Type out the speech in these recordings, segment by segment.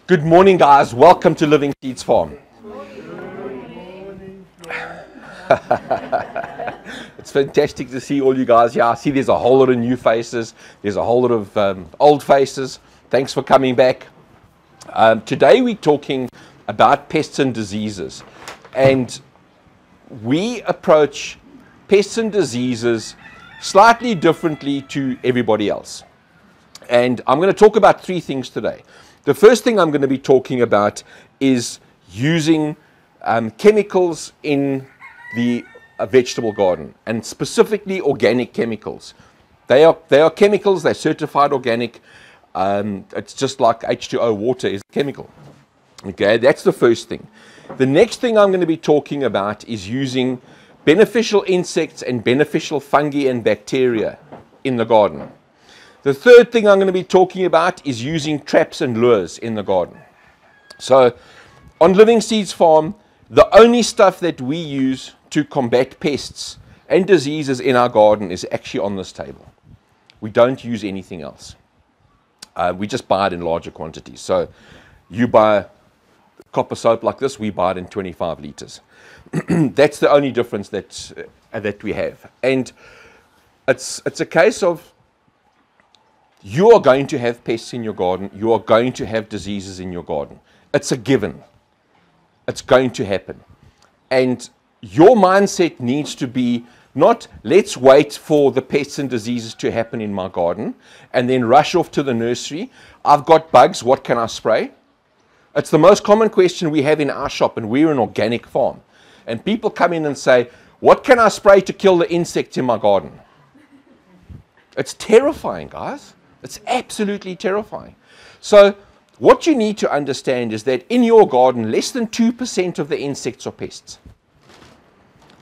Good morning, guys. Welcome to Living Seeds Farm. It's fantastic to see all you guys here. I see there's a whole lot of new faces. There's a whole lot of old faces. Thanks for coming back. Today we're talking about pests and diseases. And we approach pests and diseases slightly differently to everybody else. And I'm going to talk about three things today. The first thing I'm going to be talking about is using chemicals in the vegetable garden, and specifically organic chemicals. They are chemicals, they're certified organic. It's just like H2O, water is a chemical. Okay, that's the first thing. The next thing I'm going to be talking about is using beneficial insects and beneficial fungi and bacteria in the garden. The third thing I'm going to be talking about is using traps and lures in the garden. So, on Living Seeds Farm, the only stuff that we use to combat pests and diseases in our garden is actually on this table. We don't use anything else. We just buy it in larger quantities. So, you buy copper soap like this, we buy it in 25 liters. That's the only difference that we have. And it's a case of you are going to have pests in your garden. You are going to have diseases in your garden. It's a given. It's going to happen. And your mindset needs to be not, let's wait for the pests and diseases to happen in my garden and then rush off to the nursery. I've got bugs. What can I spray? It's the most common question we have in our shop, and we're an organic farm. And people come in and say, what can I spray to kill the insects in my garden? It's terrifying, guys. It's absolutely terrifying. So what you need to understand is that in your garden, less than 2% of the insects are pests.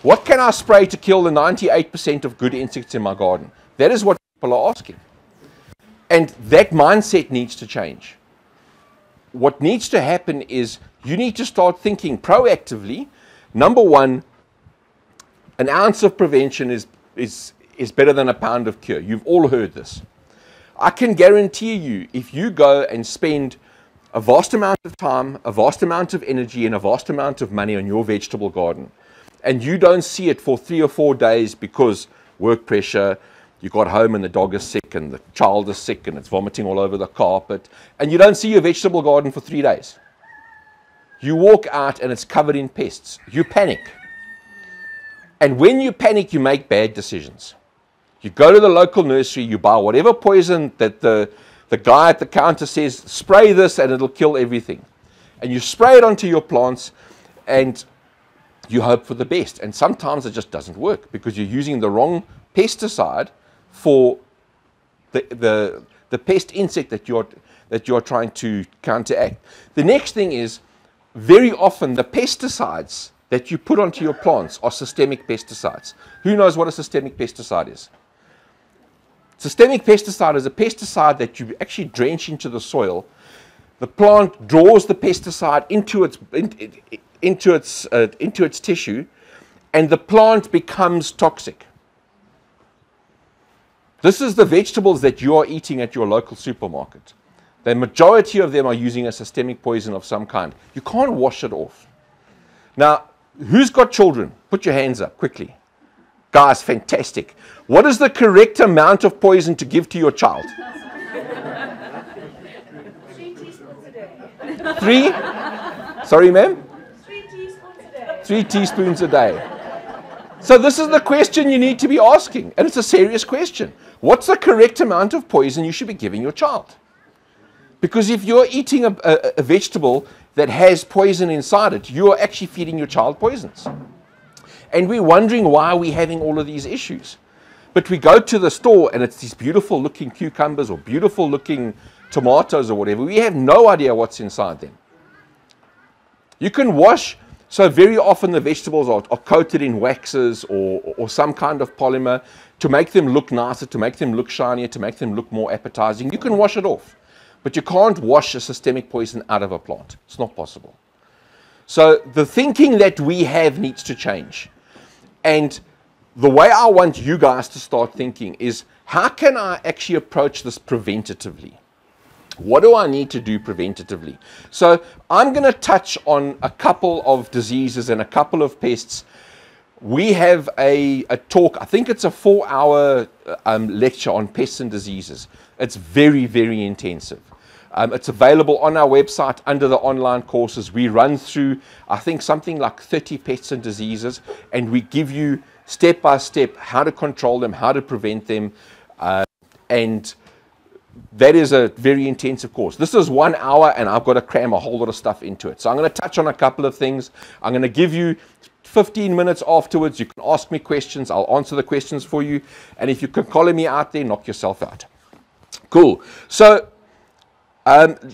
What can I spray to kill the 98% of good insects in my garden? That is what people are asking. And that mindset needs to change. What needs to happen is you need to start thinking proactively. Number one, an ounce of prevention is better than a pound of cure. You've all heard this. I can guarantee you, if you go and spend a vast amount of time, a vast amount of energy, and a vast amount of money on your vegetable garden, and you don't see it for 3 or 4 days because work pressure, you got home and the dog is sick and the child is sick and it's vomiting all over the carpet, and you don't see your vegetable garden for 3 days. You walk out and it's covered in pests. You panic. And when you panic, you make bad decisions. You go to the local nursery, you buy whatever poison that the guy at the counter says, spray this and it'll kill everything. And you spray it onto your plants and you hope for the best. And sometimes it just doesn't work because you're using the wrong pesticide for the pest insect that you're trying to counteract. The next thing is, very often the pesticides that you put onto your plants are systemic pesticides. Who knows what a systemic pesticide is? Systemic pesticide is a pesticide that you actually drench into the soil. The plant draws the pesticide into its tissue, and the plant becomes toxic. This is the vegetables that you are eating at your local supermarket. The majority of them are using a systemic poison of some kind. You can't wash it off. Now, who's got children? Put your hands up quickly. Guys, fantastic. What is the correct amount of poison to give to your child? 3 teaspoons a day. 3? Sorry, ma'am? 3 teaspoons a day. 3 teaspoons a day. So this is the question you need to be asking, and it's a serious question. What's the correct amount of poison you should be giving your child? Because if you're eating a vegetable that has poison inside it, you're actually feeding your child poisons. And we're wondering why we're having all of these issues. But we go to the store and it's these beautiful looking cucumbers or beautiful looking tomatoes or whatever. We have no idea what's inside them. You can wash, so very often the vegetables are coated in waxes or some kind of polymer to make them look nicer, to make them look shinier, to make them look more appetizing. You can wash it off. But you can't wash a systemic poison out of a plant. It's not possible. So the thinking that we have needs to change. And the way I want you guys to start thinking is, how can I actually approach this preventatively? What do I need to do preventatively? So I'm going to touch on a couple of diseases and a couple of pests. We have a talk, I think it's a 4-hour lecture on pests and diseases. It's very, very intensive. It's available on our website under the online courses. We run through, I think, something like 30 pests and diseases, and we give you step by step how to control them, how to prevent them, and that is a very intensive course. This is 1 hour, and I've got to cram a whole lot of stuff into it. So I'm going to touch on a couple of things. I'm going to give you 15 minutes afterwards. You can ask me questions. I'll answer the questions for you. And if you can collar me out there, knock yourself out. Cool. So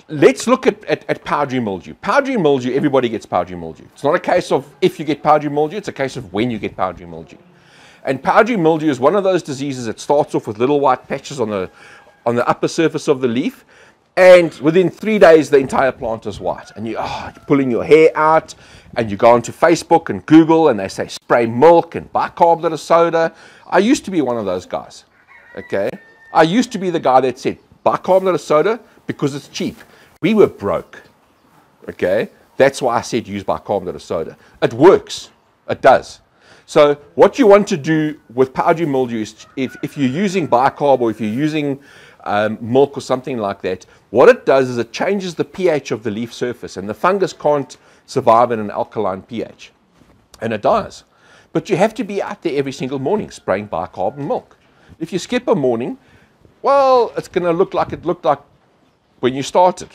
let's look at powdery mildew. Powdery mildew, everybody gets powdery mildew. It's not a case of if you get powdery mildew, it's a case of when you get powdery mildew. And powdery mildew is one of those diseases that starts off with little white patches on the upper surface of the leaf, and within 3 days the entire plant is white, and you're pulling your hair out, and you go onto Facebook and Google, and they say spray milk and bicarbonate of soda. I used to be one of those guys. Okay, I used to be the guy that said bicarbonate of soda because it's cheap. We were broke. Okay, that's why I said use bicarbonate of soda. It works. It does. So what you want to do with powdery mildew is if you're using bicarb, or if you're using milk or something like that, what it does is it changes the pH of the leaf surface, and the fungus can't survive in an alkaline pH, and it dies. But you have to be out there every single morning spraying bicarb and milk. If you skip a morning, well, it's going to look like it looked like when you started.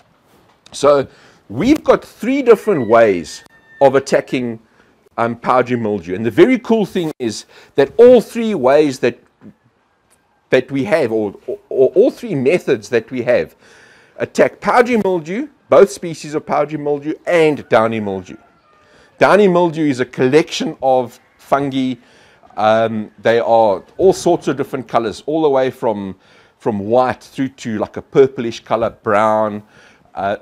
So we've got 3 different ways of attacking powdery mildew, and the very cool thing is that all 3 ways that we have, or all 3 methods that we have, attack powdery mildew, both species of powdery mildew, and downy mildew. Downy mildew is a collection of fungi. They are all sorts of different colors, all the way from white through to like a purplish color, brown,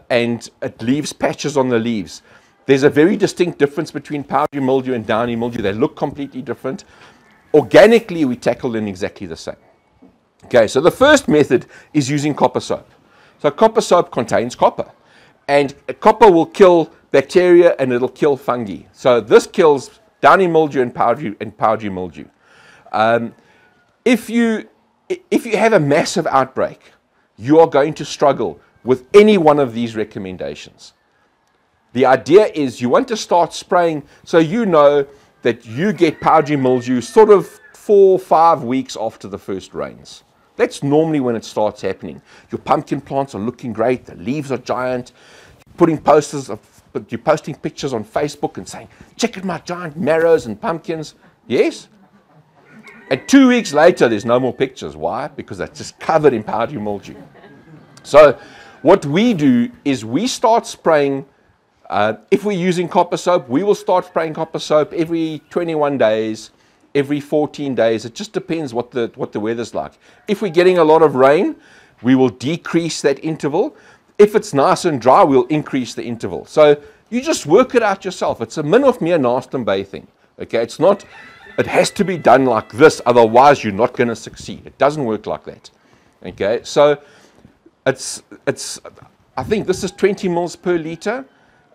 and it leaves patches on the leaves. There's a very distinct difference between powdery mildew and downy mildew. They look completely different. Organically, we tackle them exactly the same. Okay, so the first method is using copper soap. So copper soap contains copper, and copper will kill bacteria and it'll kill fungi. So this kills downy mildew and powdery mildew. If you have a massive outbreak, you are going to struggle with any one of these recommendations. The idea is you want to start spraying so you know that you get powdery mildew sort of 4 or 5 weeks after the first rains. That's normally when it starts happening. Your pumpkin plants are looking great, the leaves are giant, you're posting pictures on Facebook and saying, check out my giant marrows and pumpkins. Yes? And 2 weeks later, there's no more pictures. Why? Because that's just covered in powdery mildew. So what we do is we start spraying. If we're using copper soap, we will start spraying copper soap every 21 days, every 14 days. It just depends what the weather's like. If we're getting a lot of rain, we will decrease that interval. If it's nice and dry, we'll increase the interval. So you just work it out yourself. It's a min of mere nasty bay thing. Okay, it's not, it has to be done like this, otherwise you're not going to succeed. It doesn't work like that. Okay, so it's I think this is 20 mils per liter.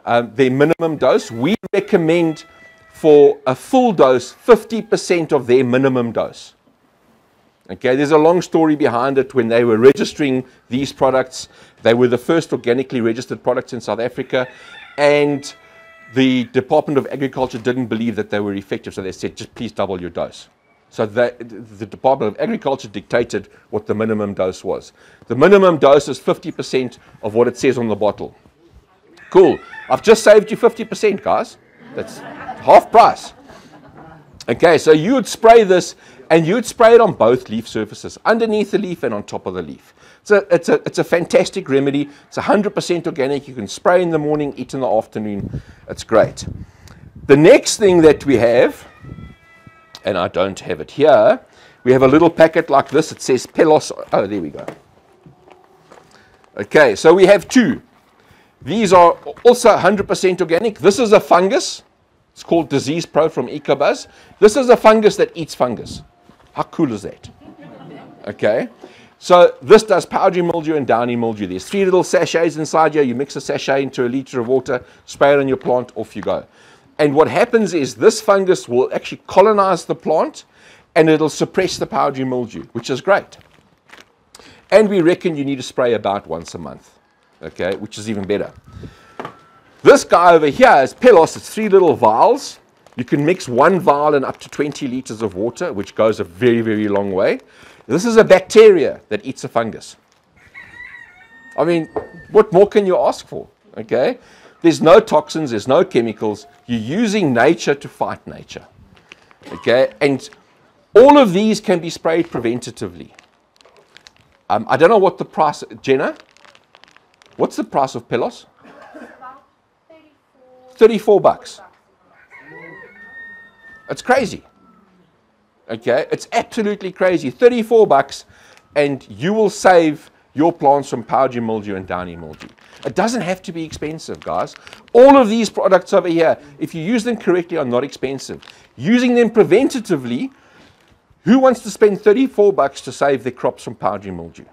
Their minimum dose. We recommend for a full dose 50% of their minimum dose. Okay, there's a long story behind it. When they were registering these products, they were the first organically registered products in South Africa, and the Department of Agriculture didn't believe that they were effective, so they said, just please double your dose. So the Department of Agriculture dictated what the minimum dose was. The minimum dose is 50% of what it says on the bottle. Cool. I've just saved you 50%, guys. That's half price. Okay, so you would spray this, and you would spray it on both leaf surfaces, underneath the leaf and on top of the leaf. So it's a fantastic remedy. It's 100% organic. You can spray in the morning, eat in the afternoon. It's great. The next thing that we have, and I don't have it here, we have a little packet like this. It says Pelos. Oh, there we go. Okay, so we have 2. These are also 100% organic. This is a fungus. It's called Disease Pro from EcoBuzz. This is a fungus that eats fungus. How cool is that? Okay. So this does powdery mildew and downy mildew. There's 3 little sachets inside here. You mix a sachet into a liter of water, spray it on your plant, off you go. And what happens is this fungus will actually colonize the plant and it'll suppress the powdery mildew, which is great. And we reckon you need to spray about once a month, okay, which is even better. This guy over here is Pelos. It's 3 little vials. You can mix 1 vial in up to 20 liters of water, which goes a very, very long way. This is a bacteria that eats a fungus. I mean, what more can you ask for? Okay? There's no toxins, there's no chemicals. You're using nature to fight nature. Okay? And all of these can be sprayed preventatively. I don't know what the price, Jenna? What's the price of Pelos? About 34 bucks. It's crazy. Okay, it's absolutely crazy. 34 bucks and you will save your plants from powdery mildew and downy mildew. It doesn't have to be expensive, guys. All of these products over here, if you use them correctly, are not expensive. Using them preventatively, who wants to spend 34 bucks to save their crops from powdery mildew?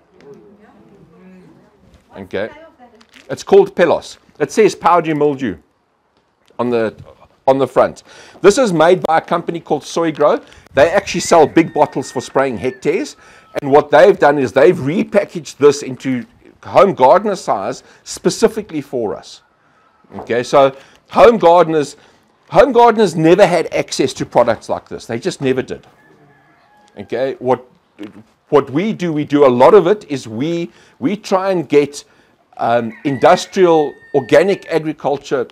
Okay. It's called Pelos. It says powdery mildew on the front. This is made by a company called Soy Grow. They actually sell big bottles for spraying hectares. And what they've done is they've repackaged this into home gardener size specifically for us. Okay, so home gardeners never had access to products like this. They just never did. Okay, what we do a lot of it is we try and get industrial organic agriculture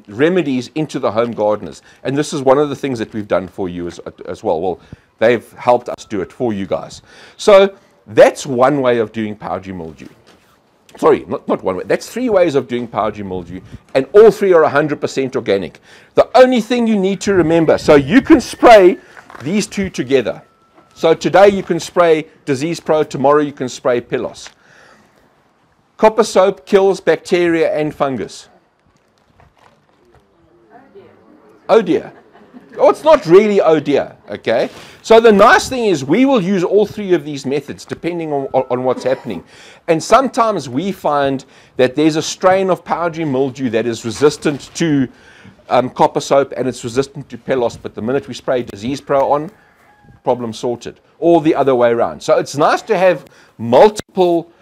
remedies into the home gardeners, and this is one of the things that we've done for you as well. Well, they've helped us do it for you guys. So that's one way of doing powdery mildew. Sorry, not one way. That's 3 ways of doing powdery mildew, and all 3 are 100% organic. The only thing you need to remember, so you can spray these 2 together. So today you can spray Disease Pro, tomorrow you can spray Pelos. Copper soap kills bacteria and fungus. Oh dear. Oh, it's not really oh dear, okay? So the nice thing is we will use all 3 of these methods depending on what's happening. And sometimes we find that there's a strain of powdery mildew that is resistant to copper soap and it's resistant to Pelos, but the minute we spray Disease Pro on, problem sorted. Or the other way around. So it's nice to have multiple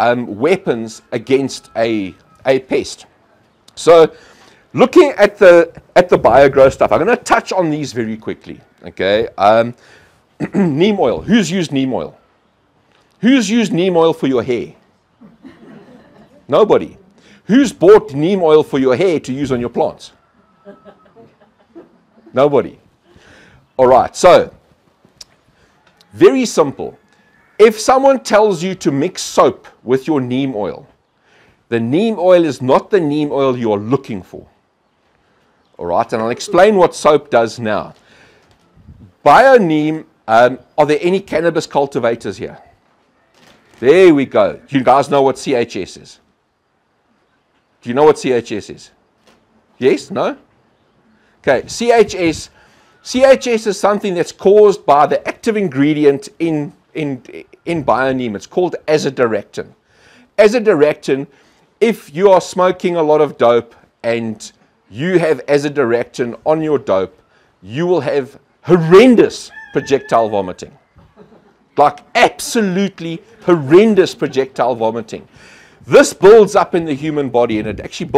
weapons against a pest. So looking at the biogrow stuff, I'm going to touch on these very quickly. Okay, neem oil. Who's used neem oil? Who's used neem oil for your hair? Nobody. Who's bought neem oil for your hair to use on your plants? Nobody. All right, so very simple. If someone tells you to mix soap with your neem oil, the neem oil is not the neem oil you're looking for. All right, and I'll explain what soap does now. Bio-neem, are there any cannabis cultivators here? There we go. Do you guys know what CHS is? Do you know what CHS is? Yes? No? Okay, CHS is something that's caused by the active ingredient in bio-neem. It's called azadirachtin. Azadirachtin, if you are smoking a lot of dope and you have azadirachtin on your dope, you will have horrendous projectile vomiting. Like absolutely horrendous projectile vomiting. This builds up in the human body and it actually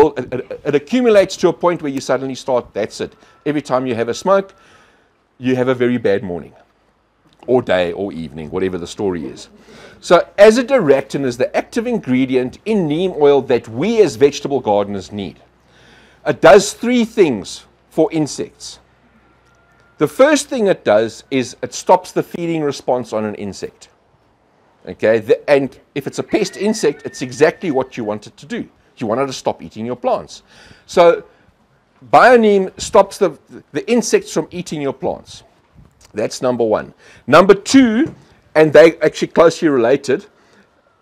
it accumulates to a point where you suddenly start, that's it. Every time you have a smoke, you have a very bad morning. Or day or evening, whatever the story is. So azadirachtin is the active ingredient in neem oil that we as vegetable gardeners need. It does 3 things for insects. The first thing it does is it stops the feeding response on an insect. Okay, and if it's a pest insect, it's exactly what you want it to do. You want it to stop eating your plants. So bio-neem stops the insects from eating your plants. That's number 1. Number 2, and they're actually closely related,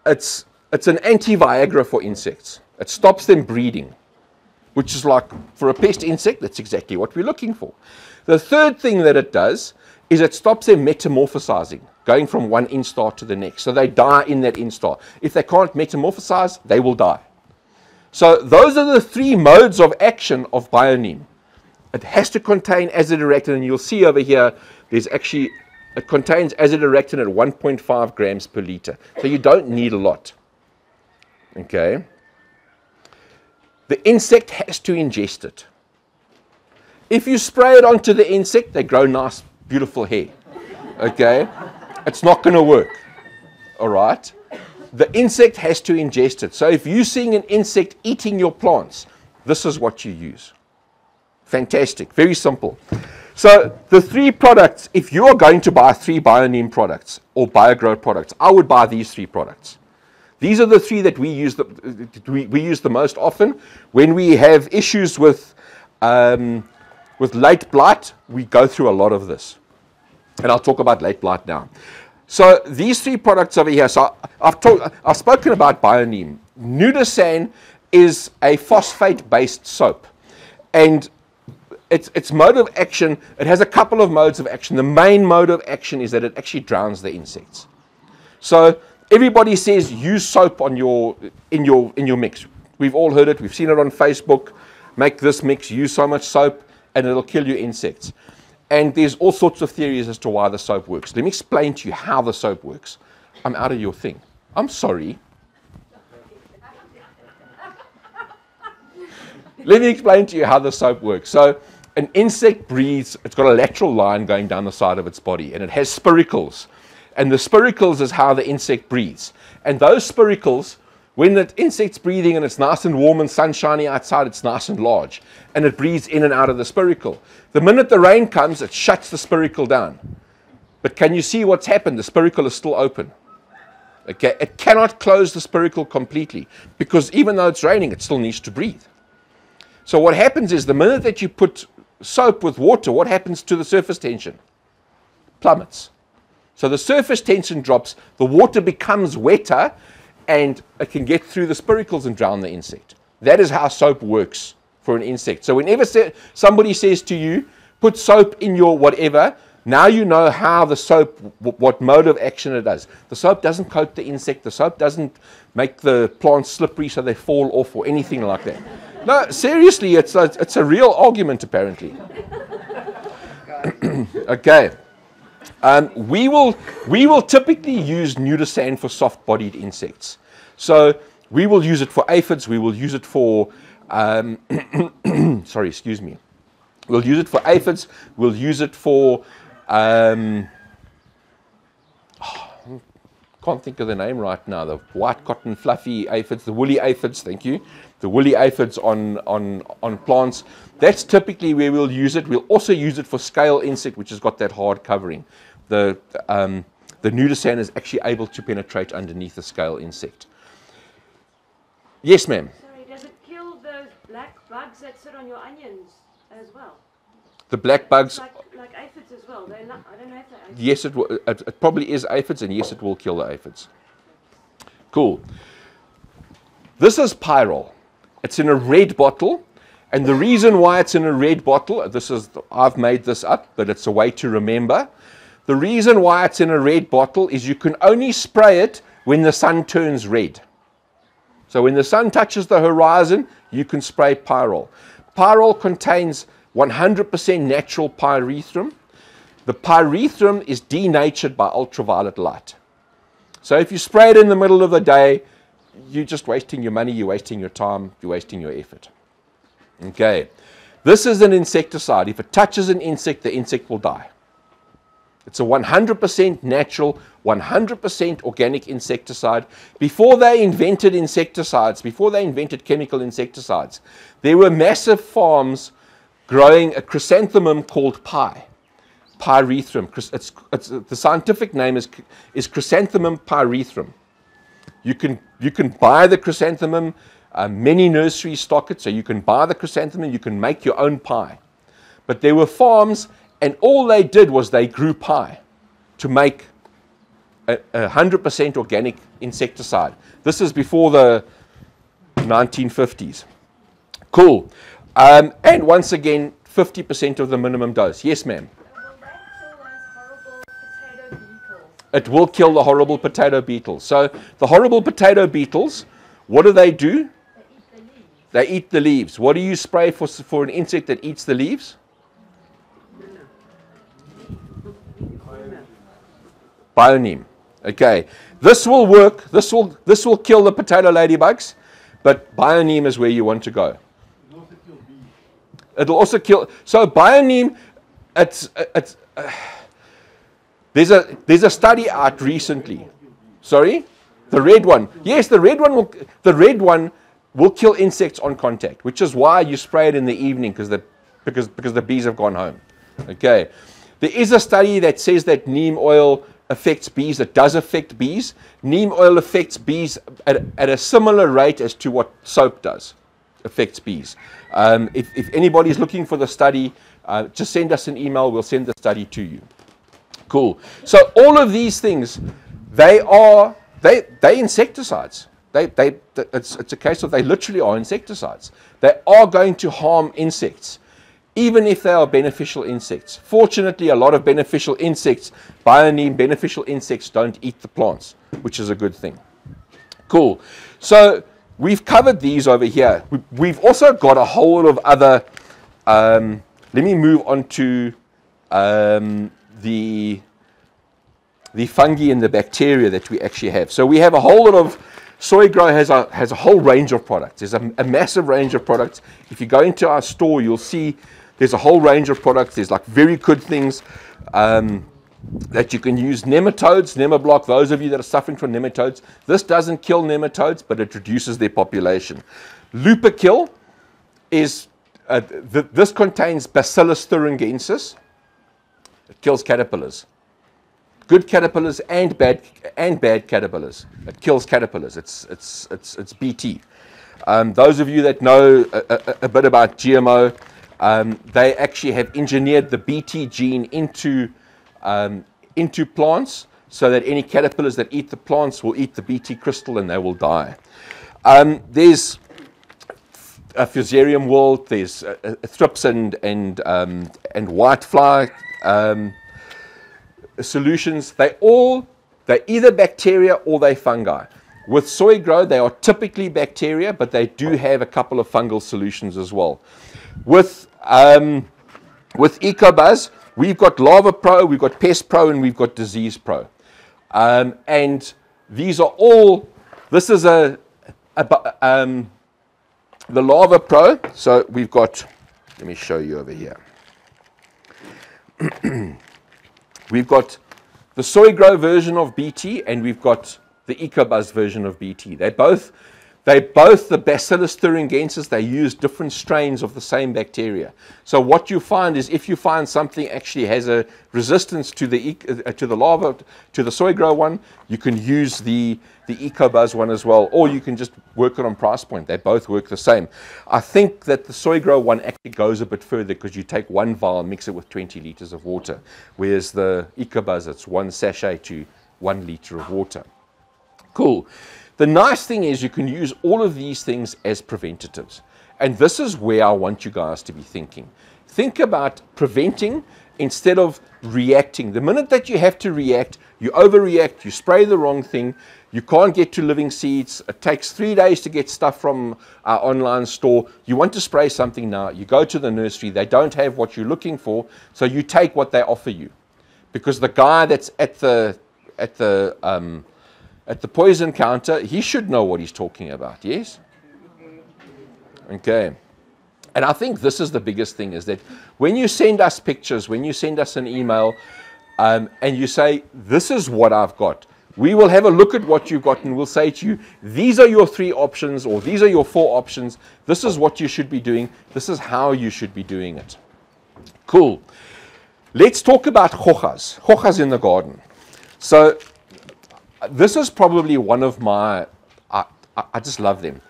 it's an anti-Viagra for insects. It stops them breeding, which is like, for a pest insect, that's exactly what we're looking for. The third thing that it does is it stops them metamorphosizing, going from one instar to the next. So they die in that instar. If they can't metamorphosize, they will die. So those are the three modes of action of BioNeem. It has to contain azidiractin, and you'll see over here, it contains azidiractin at 1.5 grams per liter. So you don't need a lot. Okay. The insect has to ingest it. If you spray it onto the insect, they grow nice, beautiful hair. Okay. It's not going to work. All right. The insect has to ingest it. So if you're seeing an insect eating your plants, this is what you use. Fantastic. Very simple. So the three products, if you are going to buy 3 BioNeem products or BioGrow products, I would buy these 3 products. These are the 3 that we use the most often. When we have issues with late blight, we go through a lot of this. And I'll talk about late blight now. So these 3 products over here, so I've spoken about BioNeem. Nudasan is a phosphate-based soap. And its mode of action, it has a couple of modes of action. The main mode of action is that it actually drowns the insects. So everybody says use soap on in your mix. We've all heard it. We've seen it on Facebook. Make this mix, use so much soap, and it'll kill your insects. And there's all sorts of theories as to why the soap works. Let me explain to you how the soap works. I'm out of your thing. I'm sorry. Let me explain to you how the soap works. So an insect breathes, it's got a lateral line going down the side of its body, and it has spiracles. And the spiracles is how the insect breathes. And those spiracles, when the insect's breathing and it's nice and warm and sunshiny outside, it's nice and large. And it breathes in and out of the spiracle. The minute the rain comes, it shuts the spiracle down. But can you see what's happened? The spiracle is still open. Okay? It cannot close the spiracle completely, because even though it's raining, it still needs to breathe. So what happens is the minute that you put soap with water, what happens to the surface tension? Plummets. So the surface tension drops, the water becomes wetter, and it can get through the spiracles and drown the insect. That is how soap works for an insect. So whenever somebody says to you, put soap in your whatever, now you know how the soap, what mode of action it does. The soap doesn't coat the insect. The soap doesn't make the plants slippery so they fall off or anything like that. No, seriously, it's a real argument apparently. Okay. We will typically use Nudasan for soft-bodied insects. So we will use it for aphids. We will use it for sorry, excuse me. We'll use it for aphids. We'll use it for can't think of the name right now. The white cotton fluffy aphids, the woolly aphids. Thank you. The woolly aphids on plants. That's typically where we'll use it. We'll also use it for scale insect, which has got that hard covering. The Nudasan is actually able to penetrate underneath the scale insect. Yes, ma'am. Sorry, does it kill those black bugs that sit on your onions as well? The black bugs. Like aphids as well. I don't know if they're aphids. Yes, it probably is aphids, and yes, it will kill the aphids. Cool. This is pyrrole. It's in a red bottle, and the reason why it's in a red bottle, I've made this up, but it's a way to remember. The reason why it's in a red bottle is you can only spray it when the sun turns red. So when the sun touches the horizon, you can spray pyrrole. Pyrrole contains 100% natural pyrethrum. The pyrethrum is denatured by ultraviolet light. So if you spray it in the middle of the day, you're just wasting your money, you're wasting your time, you're wasting your effort. Okay. This is an insecticide. If it touches an insect, the insect will die. It's a 100% natural, 100% organic insecticide. Before they invented insecticides, before they invented chemical insecticides, there were massive farms growing a chrysanthemum called pyrethrum. The scientific name is Chrysanthemum pyrethrum. You can buy the chrysanthemum. Many nurseries stock it, so you can buy the chrysanthemum. You can make your own pie. But there were farms, and all they did was they grew pie to make a 100% organic insecticide. This is before the 1950s. Cool. And once again, 50% of the minimum dose. Yes, ma'am. Will that kill those It will kill the horrible potato beetles. So the horrible potato beetles, what do? They eat the leaves. They eat the leaves. What do you spray for an insect that eats the leaves? Bioneem. Okay. This will work. This will kill the potato ladybugs, but bioneem is where you want to go. It'll also kill. So bioneem, there's a study out recently. Sorry, the red one. Yes, the red one will kill insects on contact, which is why you spray it in the evening because the bees have gone home. Okay, there is a study that says that neem oil affects bees. It does affect bees. Neem oil affects bees at a similar rate as to what soap does. Affects bees. If anybody's looking for the study, just send us an email. We'll send the study to you. Cool. So all of these things, they insecticides. It's a case of they literally are insecticides. They are going to harm insects, even if they are beneficial insects. Fortunately, a lot of beneficial insects, bioneem beneficial insects, don't eat the plants, which is a good thing. Cool. So we've covered these over here. We've also got a whole lot of other. Let me move on to the fungi and the bacteria that we actually have. So we have a whole lot of. Soy Grow has a whole range of products. There's a massive range of products. If you go into our store, you'll see there's a whole range of products. There's like very good things that you can use. Nematodes, Nemablock, those of you that are suffering from nematodes. This doesn't kill nematodes, but it reduces their population. Luperkill is, this contains Bacillus thuringiensis. It kills caterpillars. Good caterpillars and bad caterpillars. It kills caterpillars. It's BT. Those of you that know a bit about GMO, they actually have engineered the BT gene into plants so that any caterpillars that eat the plants will eat the BT crystal and they will die. There's a Fusarium world. There's thrips and whitefly. Solutions, they're either bacteria or they're fungi. With Soy Grow, they are typically bacteria, but they do have a couple of fungal solutions as well. With EcoBuzz, we've got Larva Pro, we've got Pest Pro, and we've got Disease Pro. And these are all, this is the Larva Pro. So we've got, let me show you over here. We've got the Soy Grow version of BT and we've got the EcoBuzz version of BT. They're both the Bacillus thuringiensis. They use different strains of the same bacteria. So what you find is if you find something actually has a resistance to the larva, to the Soy Grow one, you can use the EcoBuzz one as well, or you can just work it on price point. They both work the same. I think that the Soy Grow one actually goes a bit further because you take one vial, mix it with 20 liters of water, whereas the EcoBuzz, it's 1 sachet to 1 liter of water. Cool. The nice thing is you can use all of these things as preventatives. And this is where I want you guys to be thinking. Think about preventing instead of reacting. The minute that you have to react, you overreact, you spray the wrong thing, you can't get to living seeds, it takes 3 days to get stuff from our online store, you want to spray something now, you go to the nursery, they don't have what you're looking for, so you take what they offer you. Because the guy that's at the poison counter, he should know what he's talking about, yes? Okay. And I think this is the biggest thing, is that when you send us pictures, when you send us an email, and you say, this is what I've got, we will have a look at what you've got and we'll say to you, these are your 3 options or these are your 4 options. This is what you should be doing. This is how you should be doing it. Cool. Let's talk about hojas in the garden. So this is probably one of my, I just love them.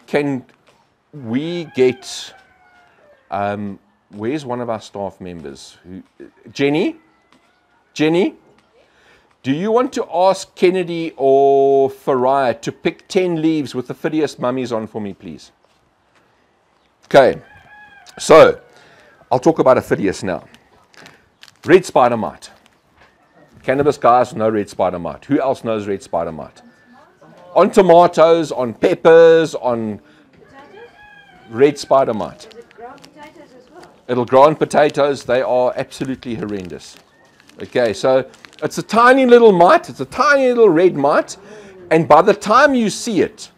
Can we get, where's one of our staff members? Jenny, do you want to ask Kennedy or Faria to pick 10 leaves with the Aphid Mummies on for me, please? Okay, so I'll talk about Aphid now. Red Spider Mite. Cannabis guys know red spider mite. Who else knows red spider mite? On tomatoes, on peppers, on red spider mite. Does it grow on potatoes as well? It'll grow on potatoes. They are absolutely horrendous. Okay, so it's a tiny little mite. It's a tiny little red mite. And by the time you see it,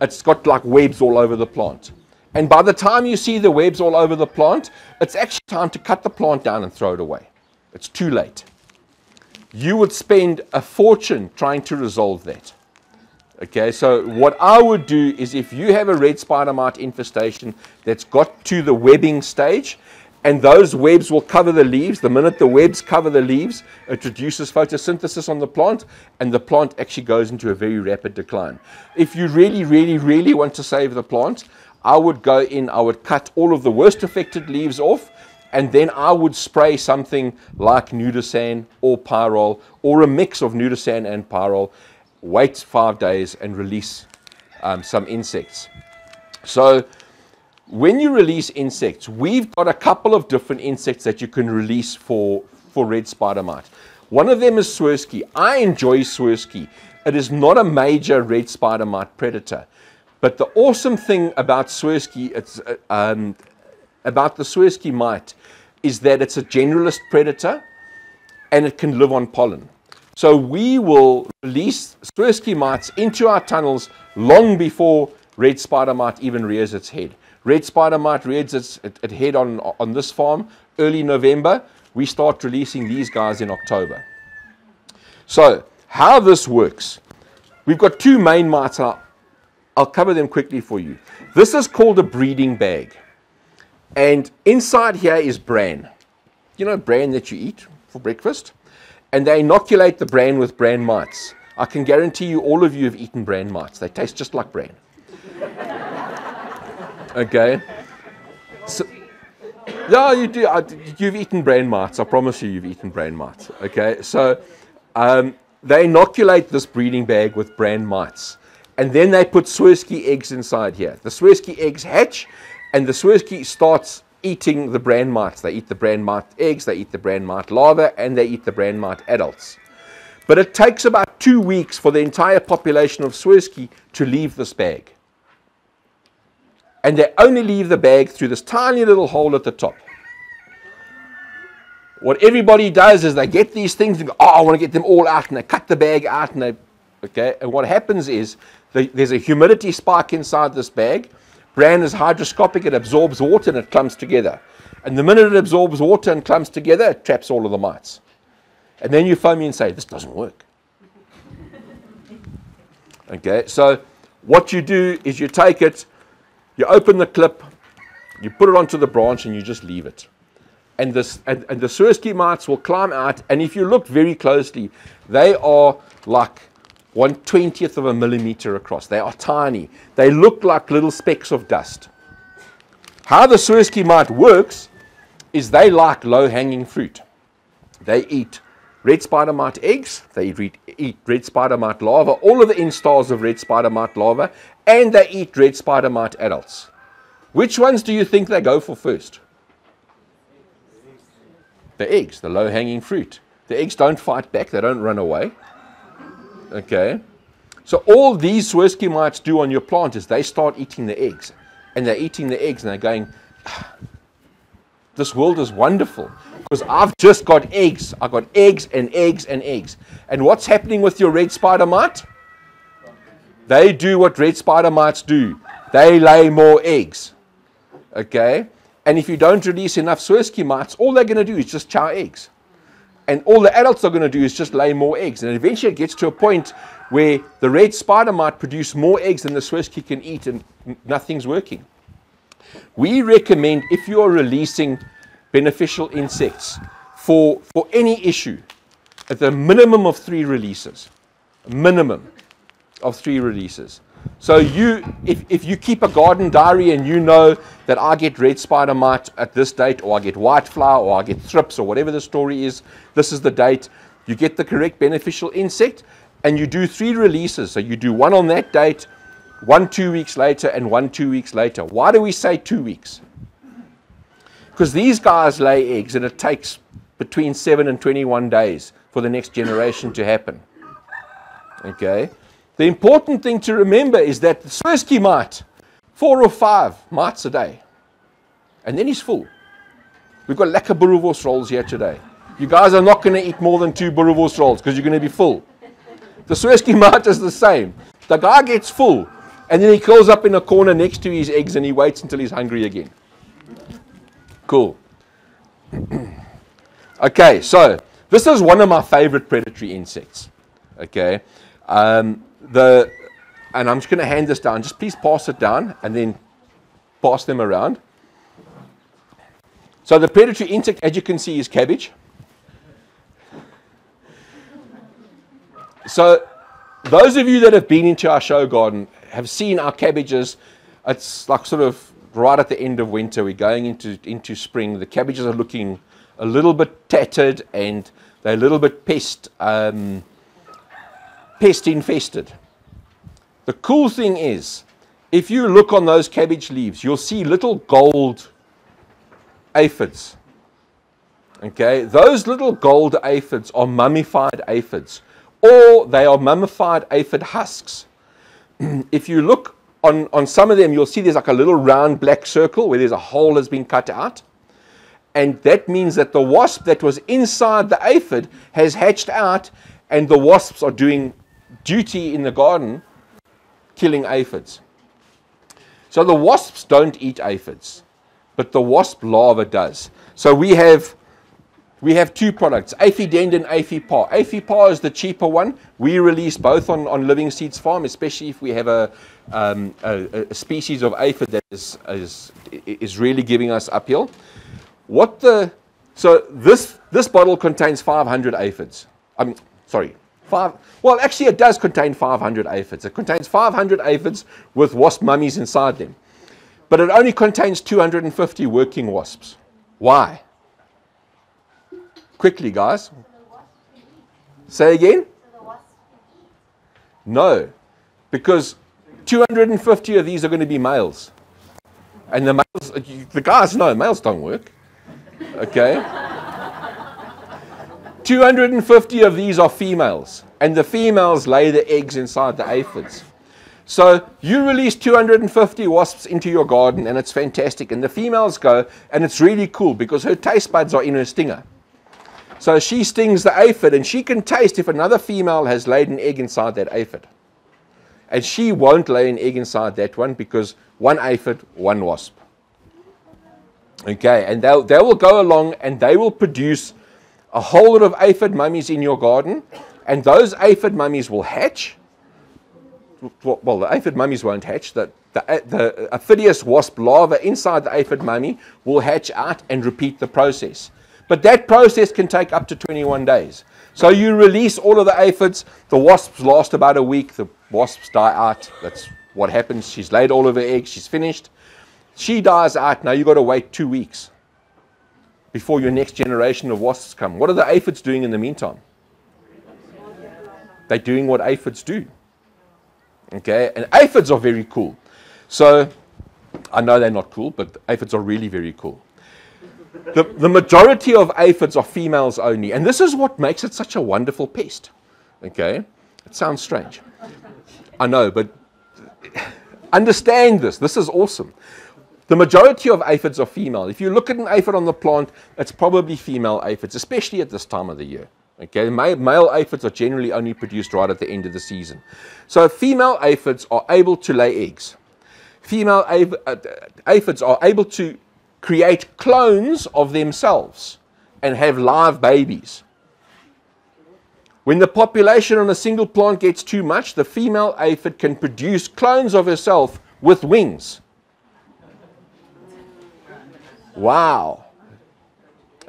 it's got like webs all over the plant. And by the time you see the webs all over the plant, it's actually time to cut the plant down and throw it away. It's too late. You would spend a fortune trying to resolve that. Okay, so what I would do is if you have a red spider mite infestation that's got to the webbing stage, and those webs will cover the leaves, the minute the webs cover the leaves, it reduces photosynthesis on the plant, and the plant actually goes into a very rapid decline. If you really, really, really want to save the plant, I would go in, I would cut all of the worst affected leaves off, and then I would spray something like Nudisan or Pyrrol, or a mix of Nudisan and Pyrrol, wait 5 days and release some insects. So when you release insects, we've got a couple of different insects that you can release for red spider mite. One of them is Swirsky. I enjoy Swirsky. It is not a major red spider mite predator. But the awesome thing about Swirsky, about the Swirsky mite, is that it's a generalist predator and it can live on pollen. So we will release Swirsky mites into our tunnels long before red spider mite even rears its head. Red spider mite rears its head on this farm early November. We start releasing these guys in October. So how this works, we've got two main mites. I'll cover them quickly for you. This is called a breeding bag. And inside here is bran. You know bran that you eat for breakfast? And they inoculate the bran with bran mites. I can guarantee you all of you have eaten bran mites. They taste just like bran. Okay? So, yeah, you do. You've eaten bran mites. I promise you've eaten bran mites. Okay? So they inoculate this breeding bag with bran mites. And then they put Swirsky eggs inside here. The Swirsky eggs hatch, and the Swirsky starts eating the bran mites. They eat the bran mite eggs, they eat the bran mite larvae, and they eat the bran mite adults. But it takes about 2 weeks for the entire population of Swirsky to leave this bag. And they only leave the bag through this tiny little hole at the top. What everybody does is they get these things and go, oh, I want to get them all out, and they cut the bag out, and and what happens is there's a humidity spike inside this bag. Bran is hygroscopic, it absorbs water and it clumps together. And the minute it absorbs water and clumps together, it traps all of the mites. And then you phone me and say, this doesn't work. Okay, so what you do is you take it, you open the clip, you put it onto the branch, and you just leave it. And the Swirsky mites will climb out, and if you look very closely, they are like 1/20th of a millimeter across. They are tiny. They look like little specks of dust. How the Swirsky mite works is they like low-hanging fruit. They eat red spider mite eggs, they eat red spider mite larvae, all of the instars of red spider mite larvae, and they eat red spider mite adults. Which ones do you think they go for first? The eggs, the low-hanging fruit. The eggs don't fight back, they don't run away. Okay, so all these Swirsky mites do on your plant is they start eating the eggs, and they're eating the eggs, and they're going, this world is wonderful because I've just got eggs. I've got eggs and eggs and eggs. And what's happening with your red spider mite? They do what red spider mites do. They lay more eggs. Okay, and if you don't release enough Swirsky mites, all they're going to do is just chow eggs. And all the adults are going to do is just lay more eggs. And eventually it gets to a point where the red spider might produce more eggs than the Swirsky can eat, and nothing's working. We recommend, if you are releasing beneficial insects for any issue, at the minimum of 3 releases. A minimum of 3 releases. So if you keep a garden diary and you know that I get red spider mite at this date, or I get whitefly, or I get thrips, or whatever the story is, this is the date, you get the correct beneficial insect, and you do 3 releases. So you do 1 on that date, 1 2 weeks later, and 1 2 weeks later. Why do we say 2 weeks? Because these guys lay eggs, and it takes between 7 and 21 days for the next generation to happen. Okay? The important thing to remember is that the Swirsky mite, 4 or 5 mites a day, and then he's full. We've got lekker boerewors rolls here today. You guys are not going to eat more than 2 boerewors rolls because you're going to be full. The Swirsky mite is the same. The guy gets full, and then he curls up in a corner next to his eggs and he waits until he's hungry again. Cool. Okay, so this is one of my favorite predatory insects. Okay, and I'm just going to hand this down. Just please pass it down and then pass them around. So the predatory insect, as you can see, is cabbage. So those of you that have been into our show garden have seen our cabbages. It's like sort of right at the end of winter. We're going into spring. The cabbages are looking a little bit tattered and they're a little bit pest infested. The cool thing is, if you look on those cabbage leaves, you'll see little gold aphids. Okay, those little gold aphids are mummified aphids, or they are mummified aphid husks. If you look on some of them, you'll see there's like a little round black circle where there's a hole has been cut out. And that means that the wasp that was inside the aphid has hatched out, and the wasps are doing duty in the garden, killing aphids. So the wasps don't eat aphids, but the wasp larva does. So we have 2 products, Aphidend and Aphipar. Aphipar is the cheaper one. We release both on Living Seeds Farm, especially if we have a species of aphid that is really giving us uphill. So this bottle contains 500 aphids. Well, actually it does contain 500 aphids. It contains 500 aphids with wasp mummies inside them. But it only contains 250 working wasps. Why? Quickly, guys. Say again? No, because 250 of these are going to be males. And the guys know, males don't work. Okay? 250 of these are females, and the females lay the eggs inside the aphids. So you release 250 wasps into your garden, and it's fantastic. And the females go, and it's really cool because her taste buds are in her stinger. So she stings the aphid, and she can taste if another female has laid an egg inside that aphid. And she won't lay an egg inside that one because one aphid, one wasp. Okay, and they will go along and they will produce a whole lot of aphid mummies in your garden, and those aphid mummies will hatch. Well, the aphid mummies won't hatch. The Aphidius wasp larva inside the aphid mummy will hatch out and repeat the process. But that process can take up to 21 days. So you release all of the aphids, the wasps last about a week, the wasps die out. That's what happens. She's laid all of her eggs, she's finished. She dies out, now you've got to wait 2 weeks before your next generation of wasps come. What are the aphids doing in the meantime? They're doing what aphids do. Okay, and aphids are very cool. So, I know they're not cool, but aphids are really very cool. The majority of aphids are females only, and this is what makes it such a wonderful pest. Okay, it sounds strange. I know, but understand this. This is awesome. The majority of aphids are female. If you look at an aphid on the plant, it's probably female aphids, especially at this time of the year. Okay, male aphids are generally only produced right at the end of the season. So female aphids are able to lay eggs. Female aphids are able to create clones of themselves and have live babies. When the population on a single plant gets too much, the female aphid can produce clones of herself with wings. Wow.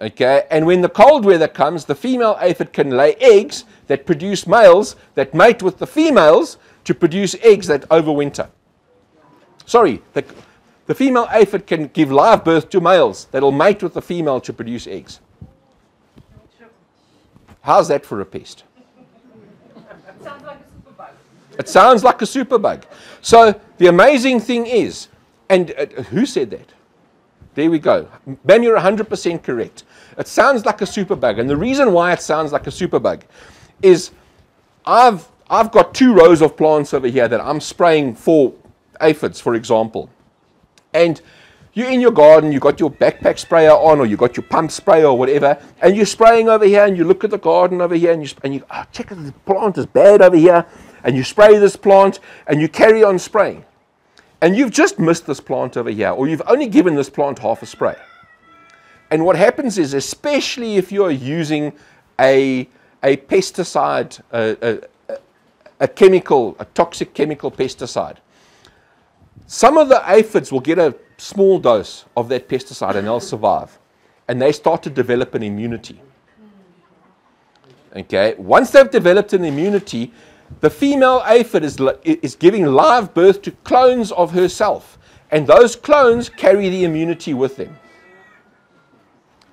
Okay, and when the cold weather comes, the female aphid can lay eggs that produce males that mate with the females to produce eggs that overwinter. Sorry, the female aphid can give live birth to males that will mate with the female to produce eggs. How's that for a pest? It sounds like a superbug. It sounds like a superbug. So the amazing thing is, and who said that? There we go. Ma'am, you're 100% correct. It sounds like a superbug. And the reason why it sounds like a superbug is I've got 2 rows of plants over here that I'm spraying for aphids, for example. And you're in your garden, you've got your backpack sprayer on, or you've got your pump sprayer or whatever, and you're spraying over here, and you look at the garden over here, and you oh, check it, the plant is bad over here, and you spray this plant, and you carry on spraying. And you've just missed this plant over here, or you've only given this plant half a spray. And what happens is, especially if you're using a pesticide, a toxic chemical pesticide, some of the aphids will get a small dose of that pesticide and they'll survive. And they start to develop an immunity. Okay, once they've developed an immunity, the female aphid is giving live birth to clones of herself. And those clones carry the immunity with them.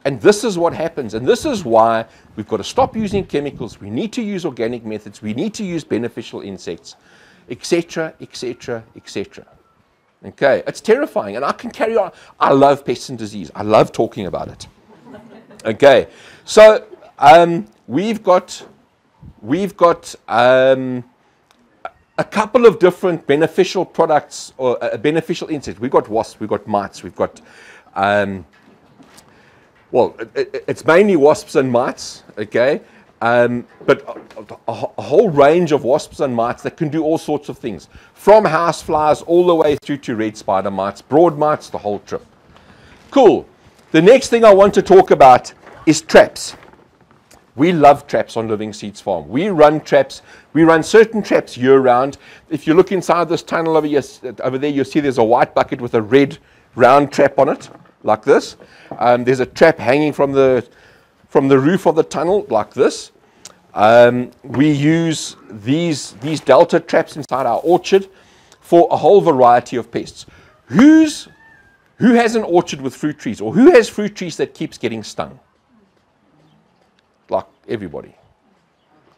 And this is what happens. And this is why we've got to stop using chemicals. We need to use organic methods. We need to use beneficial insects, etc., etc., etc. Okay, it's terrifying. And I can carry on. I love pests and disease. I love talking about it. Okay, so we've got a couple of different beneficial products or beneficial insects. We've got wasps, we've got mites, we've got well, it's mainly wasps and mites, okay? But a whole range of wasps and mites that can do all sorts of things, from house flies all the way through to red spider mites, broad mites, the whole trip. Cool. The next thing I want to talk about is traps. We love traps on Living Seeds Farm. We run traps. We run certain traps year-round. If you look inside this tunnel over there, you'll see there's a white bucket with a red round trap on it, like this. There's a trap hanging from the roof of the tunnel, like this. We use these delta traps inside our orchard for a whole variety of pests. Who has an orchard with fruit trees, or who has fruit trees that keeps getting stung? Like everybody.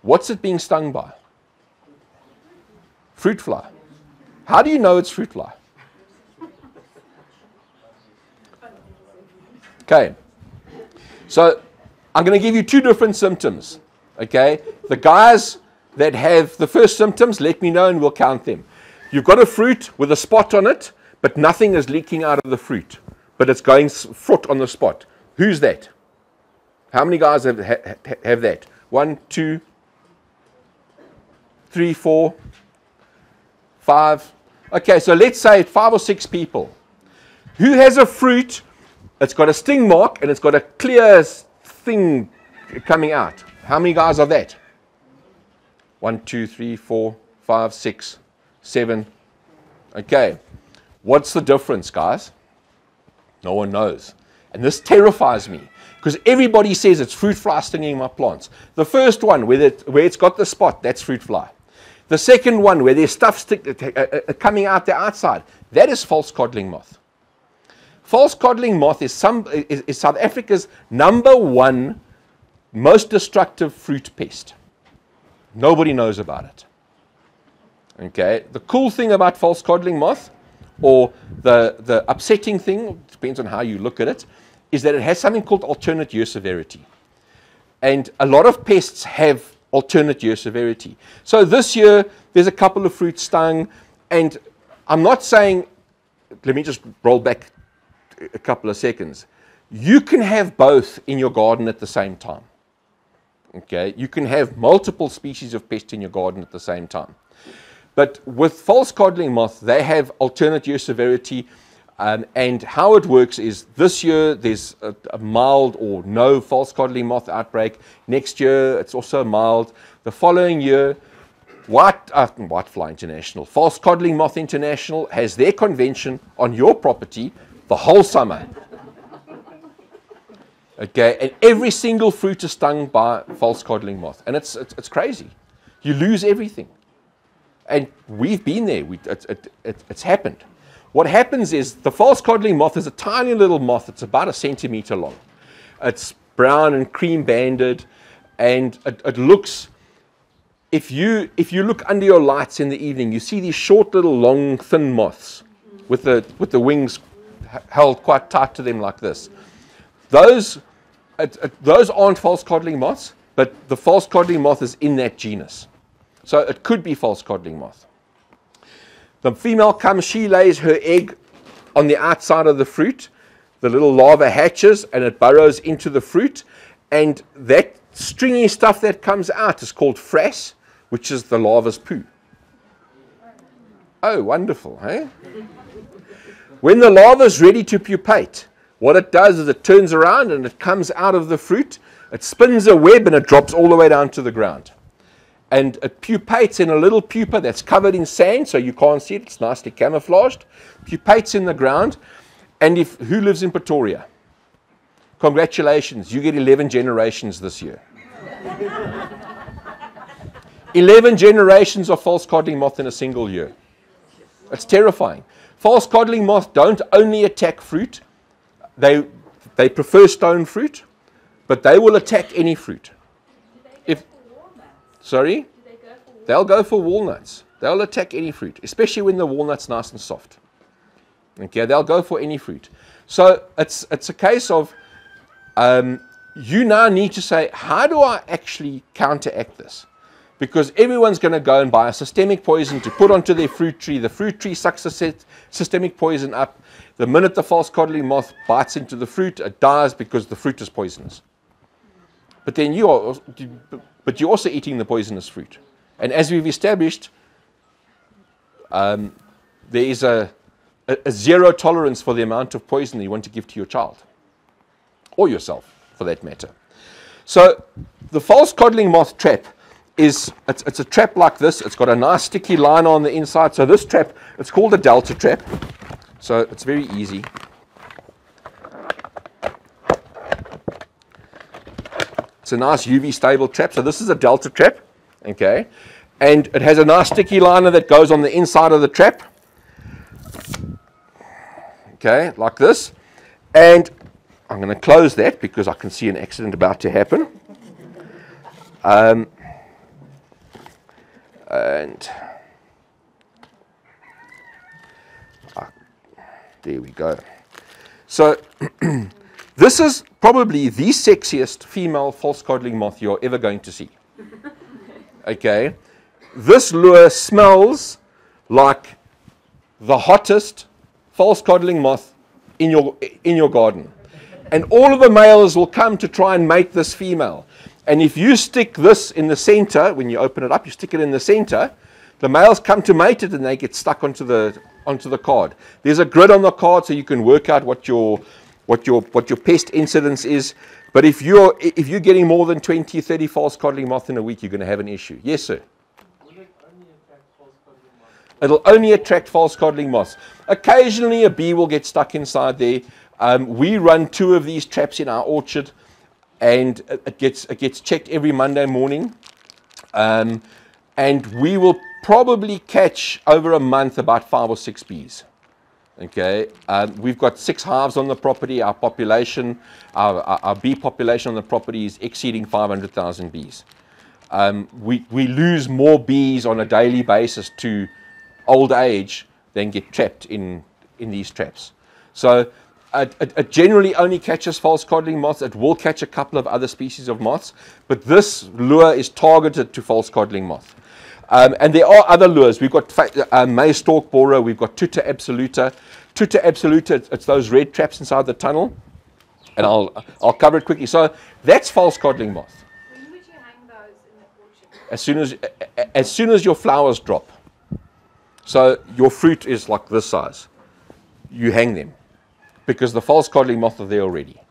What's it being stung by? Fruit fly. How do you know it's fruit fly? Okay. So I'm going to give you 2 different symptoms. Okay. The guys that have the first symptoms, let me know and we'll count them. You've got a fruit with a spot on it, but nothing is leaking out of the fruit, but it's going fruit on the spot. Who's that? How many guys have that? 1, 2, 3, 4, 5. Okay, so let's say 5 or 6 people. Who has a fruit that's got a sting mark and it's got a clear thing coming out? How many guys are that? 1, 2, 3, 4, 5, 6, 7. Okay. What's the difference, guys? No one knows. And this terrifies me, because everybody says it's fruit fly stinging my plants. The first one, where it's got the spot, that's fruit fly. The second one, where there's stuff coming out the outside, that is false codling moth. False codling moth is South Africa's #1 most destructive fruit pest. Nobody knows about it. Okay. The cool thing about false codling moth, or the upsetting thing, depends on how you look at it, is that it has something called alternate year severity. And a lot of pests have alternate year severity. So this year, there's a couple of fruits stung, and I'm not saying, let me just roll back a couple of seconds. You can have both in your garden at the same time. Okay, you can have multiple species of pests in your garden at the same time. But with false codling moth, they have alternate year severity, and how it works is this year there's a mild or no false codling moth outbreak. Next year it's also mild. The following year, Whitefly International, False Codling Moth International has their convention on your property the whole summer. Okay, and every single fruit is stung by false codling moth, and it's crazy. You lose everything. And we've been there. It's happened. What happens is the false codling moth is a tiny little moth. It's about 1 centimeter long. It's brown and cream banded, and it looks. If you look under your lights in the evening, you see these short little long thin moths with the wings held quite tight to them like this. Those aren't false codling moths, but the false codling moth is in that genus. So it could be false codling moth. The female comes, she lays her egg on the outside of the fruit. The little larva hatches and it burrows into the fruit. And that stringy stuff that comes out is called frass, which is the larva's poo. Oh, wonderful, hey? When the larva is ready to pupate, what it does is it turns around and it comes out of the fruit, it spins a web and it drops all the way down to the ground. And it pupates in a little pupa that's covered in sand, so you can't see it, it's nicely camouflaged. Pupates in the ground, and who lives in Pretoria? Congratulations, you get 11 generations this year. 11 generations of false codling moth in a single year. It's terrifying. False codling moth don't only attack fruit. They prefer stone fruit, but they will attack any fruit. Sorry? They'll go for walnuts. They'll attack any fruit, especially when the walnut's nice and soft. Okay, they'll go for any fruit. So it's a case of you now need to say, how do I actually counteract this? Because everyone's going to go and buy a systemic poison to put onto their fruit tree. The fruit tree sucks the systemic poison up. The minute the false codling moth bites into the fruit, it dies because the fruit is poisonous. But then you're also eating the poisonous fruit. And as we've established, there is a zero tolerance for the amount of poison that you want to give to your child. Or yourself, for that matter. So the false codling moth trap it's a trap like this. It's got a nice sticky line on the inside. So this trap, it's called a delta trap. So it's very easy. It's a nice UV stable trap. So this is a delta trap, okay? And it has a nice sticky liner that goes on the inside of the trap. Okay, like this. And I'm going to close that because I can see an accident about to happen. There we go. So this is probably the sexiest female false codling moth you're ever going to see. Okay, this lure smells like the hottest false codling moth in your garden, and all of the males will come to try and mate this female. And if you stick this in the center, when you open it up, you stick it in the center, the males come to mate it and they get stuck onto the card. There's a grid on the card so you can work out what your pest incidence is. But if you're getting more than 20, 30 false codling moth in a week, you're going to have an issue. Yes, sir? Will it only attract false codling moths? It'll only attract false codling moths. Occasionally a bee will get stuck inside there. We run 2 of these traps in our orchard, and it gets checked every Monday morning. And we will probably catch over a month about 5 or 6 bees. Okay, we've got 6 hives on the property. Our population, our bee population on the property is exceeding 500,000 bees. We lose more bees on a daily basis to old age than get trapped in these traps. So it generally only catches false codling moths. It will catch a couple of other species of moths, but this lure is targeted to false codling moth. And there are other lures. We've got May stalk borer. We've got Tuta absoluta. Tuta absoluta, it's those red traps inside the tunnel. And I'll cover it quickly. So that's false codling moth. When would you hang those in the orchard? As soon as your flowers drop. So your fruit is like this size. You hang them because the false codling moth are there already.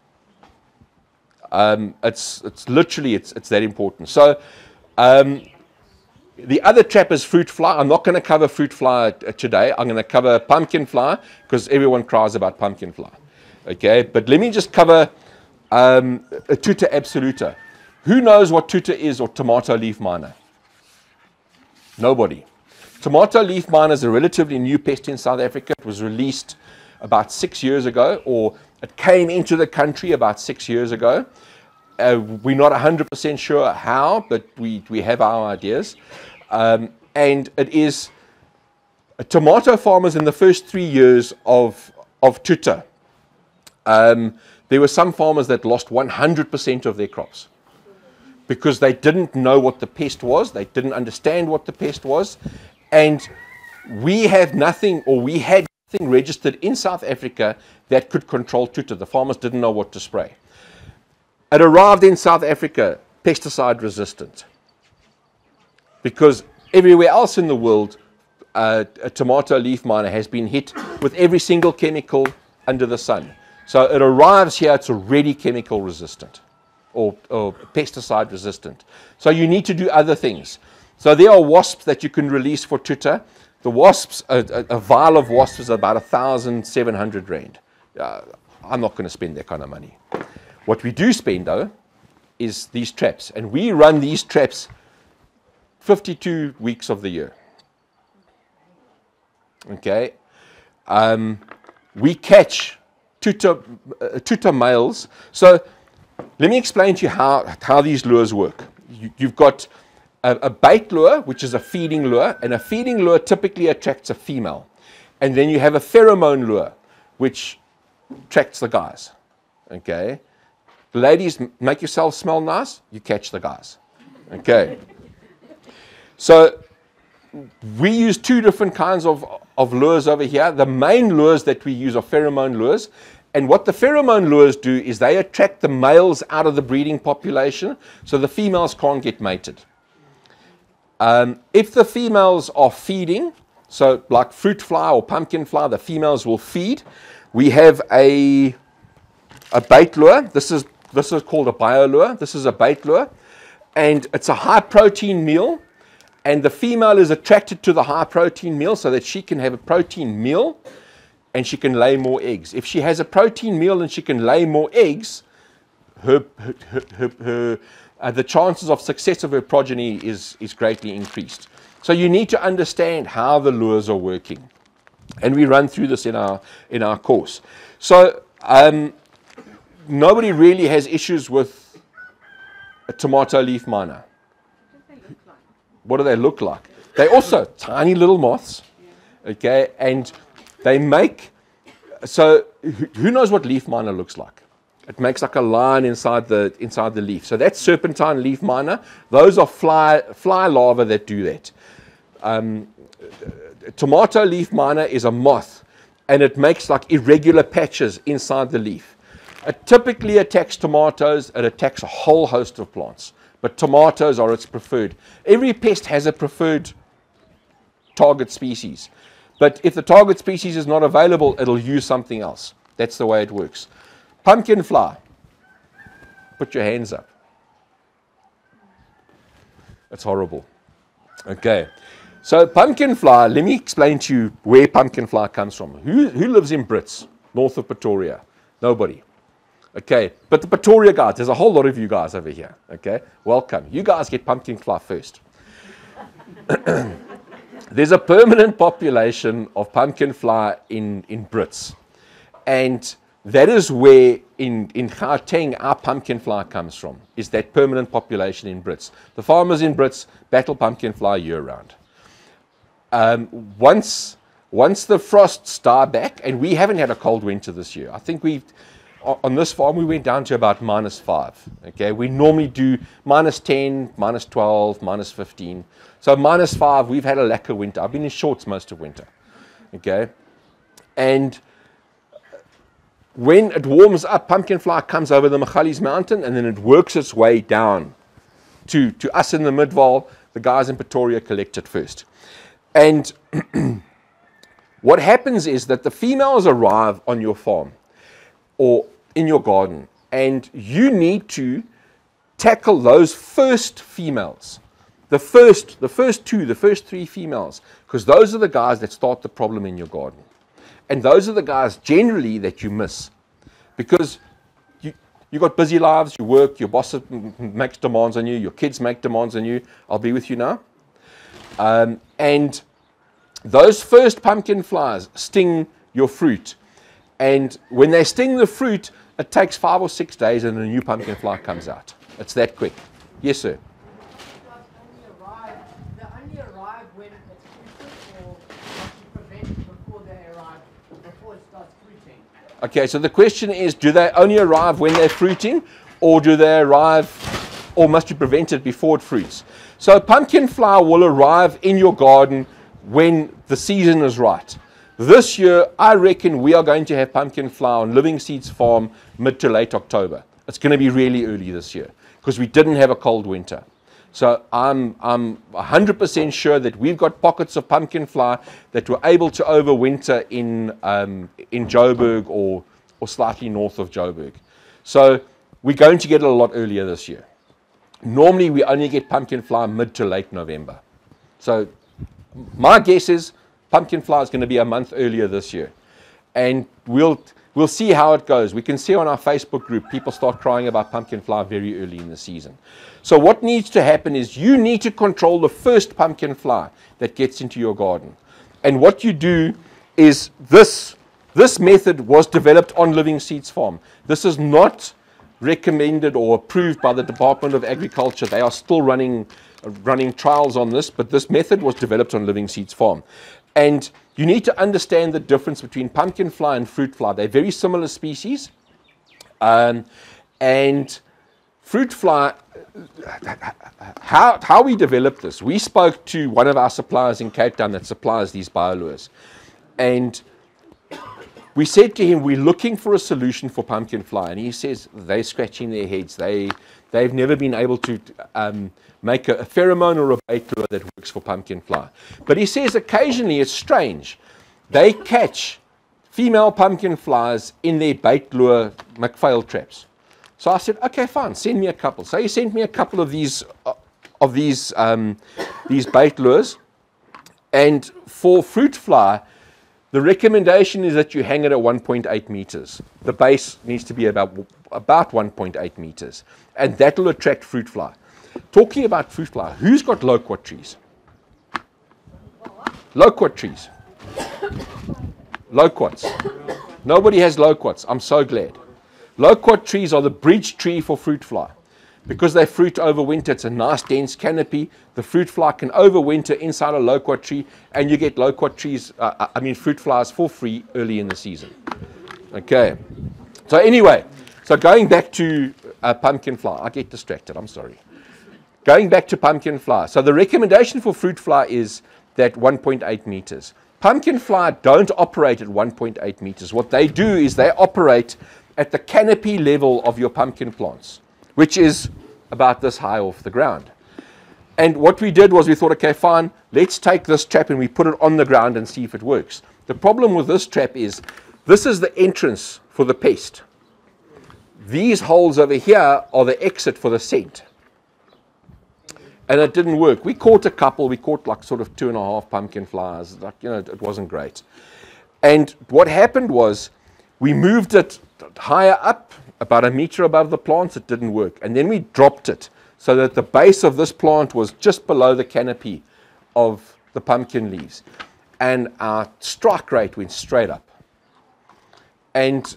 It's literally that important. So the other trap is fruit fly. I'm not going to cover fruit fly today. I'm going to cover pumpkin fly because everyone cries about pumpkin fly. Okay, but let me just cover a Tuta absoluta. Who knows what Tuta is or tomato leaf miner? Nobody. Tomato leaf miner is a relatively new pest in South Africa. It was released about 6 years ago, or it came into the country about 6 years ago. We're not 100% sure how, but we have our ideas. And it is tomato farmers in the first 3 years of of tutor, there were some farmers that lost 100% of their crops because they didn't know what the pest was, they didn't understand what the pest was, and we have nothing, or we had nothing registered in South Africa that could control tutor. The farmers didn't know what to spray. It arrived in South Africa pesticide resistant because everywhere else in the world a tomato leaf miner has been hit with every single chemical under the sun. So it arrives here, it's already chemical resistant or pesticide resistant. So you need to do other things. So there are wasps that you can release for tutor. The wasps, a vial of wasps is about 1,700 rand. I'm not going to spend that kind of money. What we do spend, though, is these traps. And we run these traps 52 weeks of the year. Okay? We catch tutor males. So let me explain to you how these lures work. You've got a bait lure, which is a feeding lure, and a feeding lure typically attracts a female. And then you have a pheromone lure, which attracts the guys. Okay? Ladies, make yourself smell nice, you catch the guys. Okay? So we use two different kinds of lures over here. The main lures that we use are pheromone lures. And what the pheromone lures do is they attract the males out of the breeding population, so the females can't get mated. If the females are feeding, so like fruit fly or pumpkin fly, the females will feed. We have a bait lure. This is called a bio lure. This is a bait lure. And it's a high protein meal. And the female is attracted to the high protein meal so that she can have a protein meal and she can lay more eggs. If she has a protein meal and she can lay more eggs, the chances of success of her progeny is greatly increased. So you need to understand how the lures are working. And we run through this in our course. So nobody really has issues with a tomato leaf miner. What do they look like? They're also tiny little moths, okay? And they make, so who knows what leaf miner looks like? It makes like a line inside the leaf. So that's serpentine leaf miner. Those are fly larvae that do that. Tomato leaf miner is a moth, and it makes like irregular patches inside the leaf. It typically attacks tomatoes. It attacks a whole host of plants. But tomatoes are its preferred. Every pest has a preferred target species. But if the target species is not available, it'll use something else. That's the way it works. Pumpkin fly. Put your hands up. That's horrible. Okay. So pumpkin fly, let me explain to you where pumpkin fly comes from. Who lives in Brits, north of Pretoria? Nobody. Okay, but the Pretoria guys, there's a whole lot of you guys over here. Okay, welcome. You guys get pumpkin fly first. There's a permanent population of pumpkin fly in Brits. And that is where in Gauteng our pumpkin fly comes from, is that permanent population in Brits. The farmers in Brits battle pumpkin fly year round. Once the frosts die back, and we haven't had a cold winter this year. I think on this farm, we went down to about -5. Okay, we normally do -10, -12, -15. So -5, we've had a lacquer winter. I've been in shorts most of winter. Okay, and when it warms up, pumpkin fly comes over the Magalies Mountain, and then it works its way down to us in the Midval. The guys in Pretoria collect it first. And what happens is that the females arrive on your farm or in your garden, and you need to tackle those first females, the first 2, the first 3 females, because those are the guys that start the problem in your garden. And those are the guys generally that you miss, because you got busy lives, you work, your boss makes demands on you, your kids make demands on you. I'll be with you now. And those first pumpkin flies sting your fruit. And when they sting the fruit, it takes 5 or 6 days and a new pumpkin fly comes out. It's that quick. Yes, sir. They only arrive when it's fruited, or must you prevent before they arrive, before it starts fruiting? Okay, so the question is, do they only arrive when they're fruiting, or do they arrive, or must you prevent it before it fruits? So pumpkin flower will arrive in your garden when the season is right. This year, I reckon we are going to have pumpkin flower on Living Seeds Farm mid to late October. It's going to be really early this year because we didn't have a cold winter. So I'm 100% sure that we've got pockets of pumpkin flower that were able to overwinter in Joburg or slightly north of Joburg. So we're going to get it a lot earlier this year. Normally, we only get pumpkin flower mid to late November. So my guess is pumpkin flower is going to be a month earlier this year. And we'll see how it goes. We can see on our Facebook group, people start crying about pumpkin flower very early in the season. So what needs to happen is you need to control the first pumpkin flower that gets into your garden. And what you do is this method was developed on Living Seeds Farm. This is not recommended or approved by the Department of Agriculture. They are still running trials on this, but this method was developed on Living Seeds Farm. And you need to understand the difference between pumpkin fly and fruit fly. They're very similar species. And fruit fly, how we developed this, we spoke to one of our suppliers in Cape Town that supplies these biolures. And we said to him, we're looking for a solution for pumpkin fly. And he says, they're scratching their heads. They've never been able to make a pheromone or a bait lure that works for pumpkin fly. But he says occasionally it's strange. They catch female pumpkin flies in their bait lure McPhail traps. So I said, okay, fine, send me a couple. So he sent me a couple of these bait lures. And for fruit fly, the recommendation is that you hang it at 1.8 meters. The base needs to be about 1.8 meters. And that will attract fruit fly. Talking about fruit fly, who's got loquat trees? Loquat trees. Loquats. Nobody has loquats. I'm so glad. Loquat trees are the bridge tree for fruit fly. Because they fruit over winter, it's a nice dense canopy. The fruit fly can overwinter inside a loquat tree, and you get loquat trees, fruit flies for free early in the season. Okay. So anyway, so going back to pumpkin fly. I get distracted, I'm sorry. Going back to pumpkin fly. So the recommendation for fruit fly is that 1.8 meters. Pumpkin fly don't operate at 1.8 meters. What they do is they operate at the canopy level of your pumpkin plants, which is about this high off the ground. And what we did was we thought, okay, fine, let's take this trap and we put it on the ground and see if it works. The problem with this trap is this is the entrance for the pest. These holes over here are the exit for the scent. And it didn't work. We caught a couple. We caught like sort of 2.5 pumpkin flies. It wasn't great. And what happened was we moved it higher up, about a meter above the plants. It didn't work. And then we dropped it so that the base of this plant was just below the canopy of the pumpkin leaves. And our strike rate went straight up. And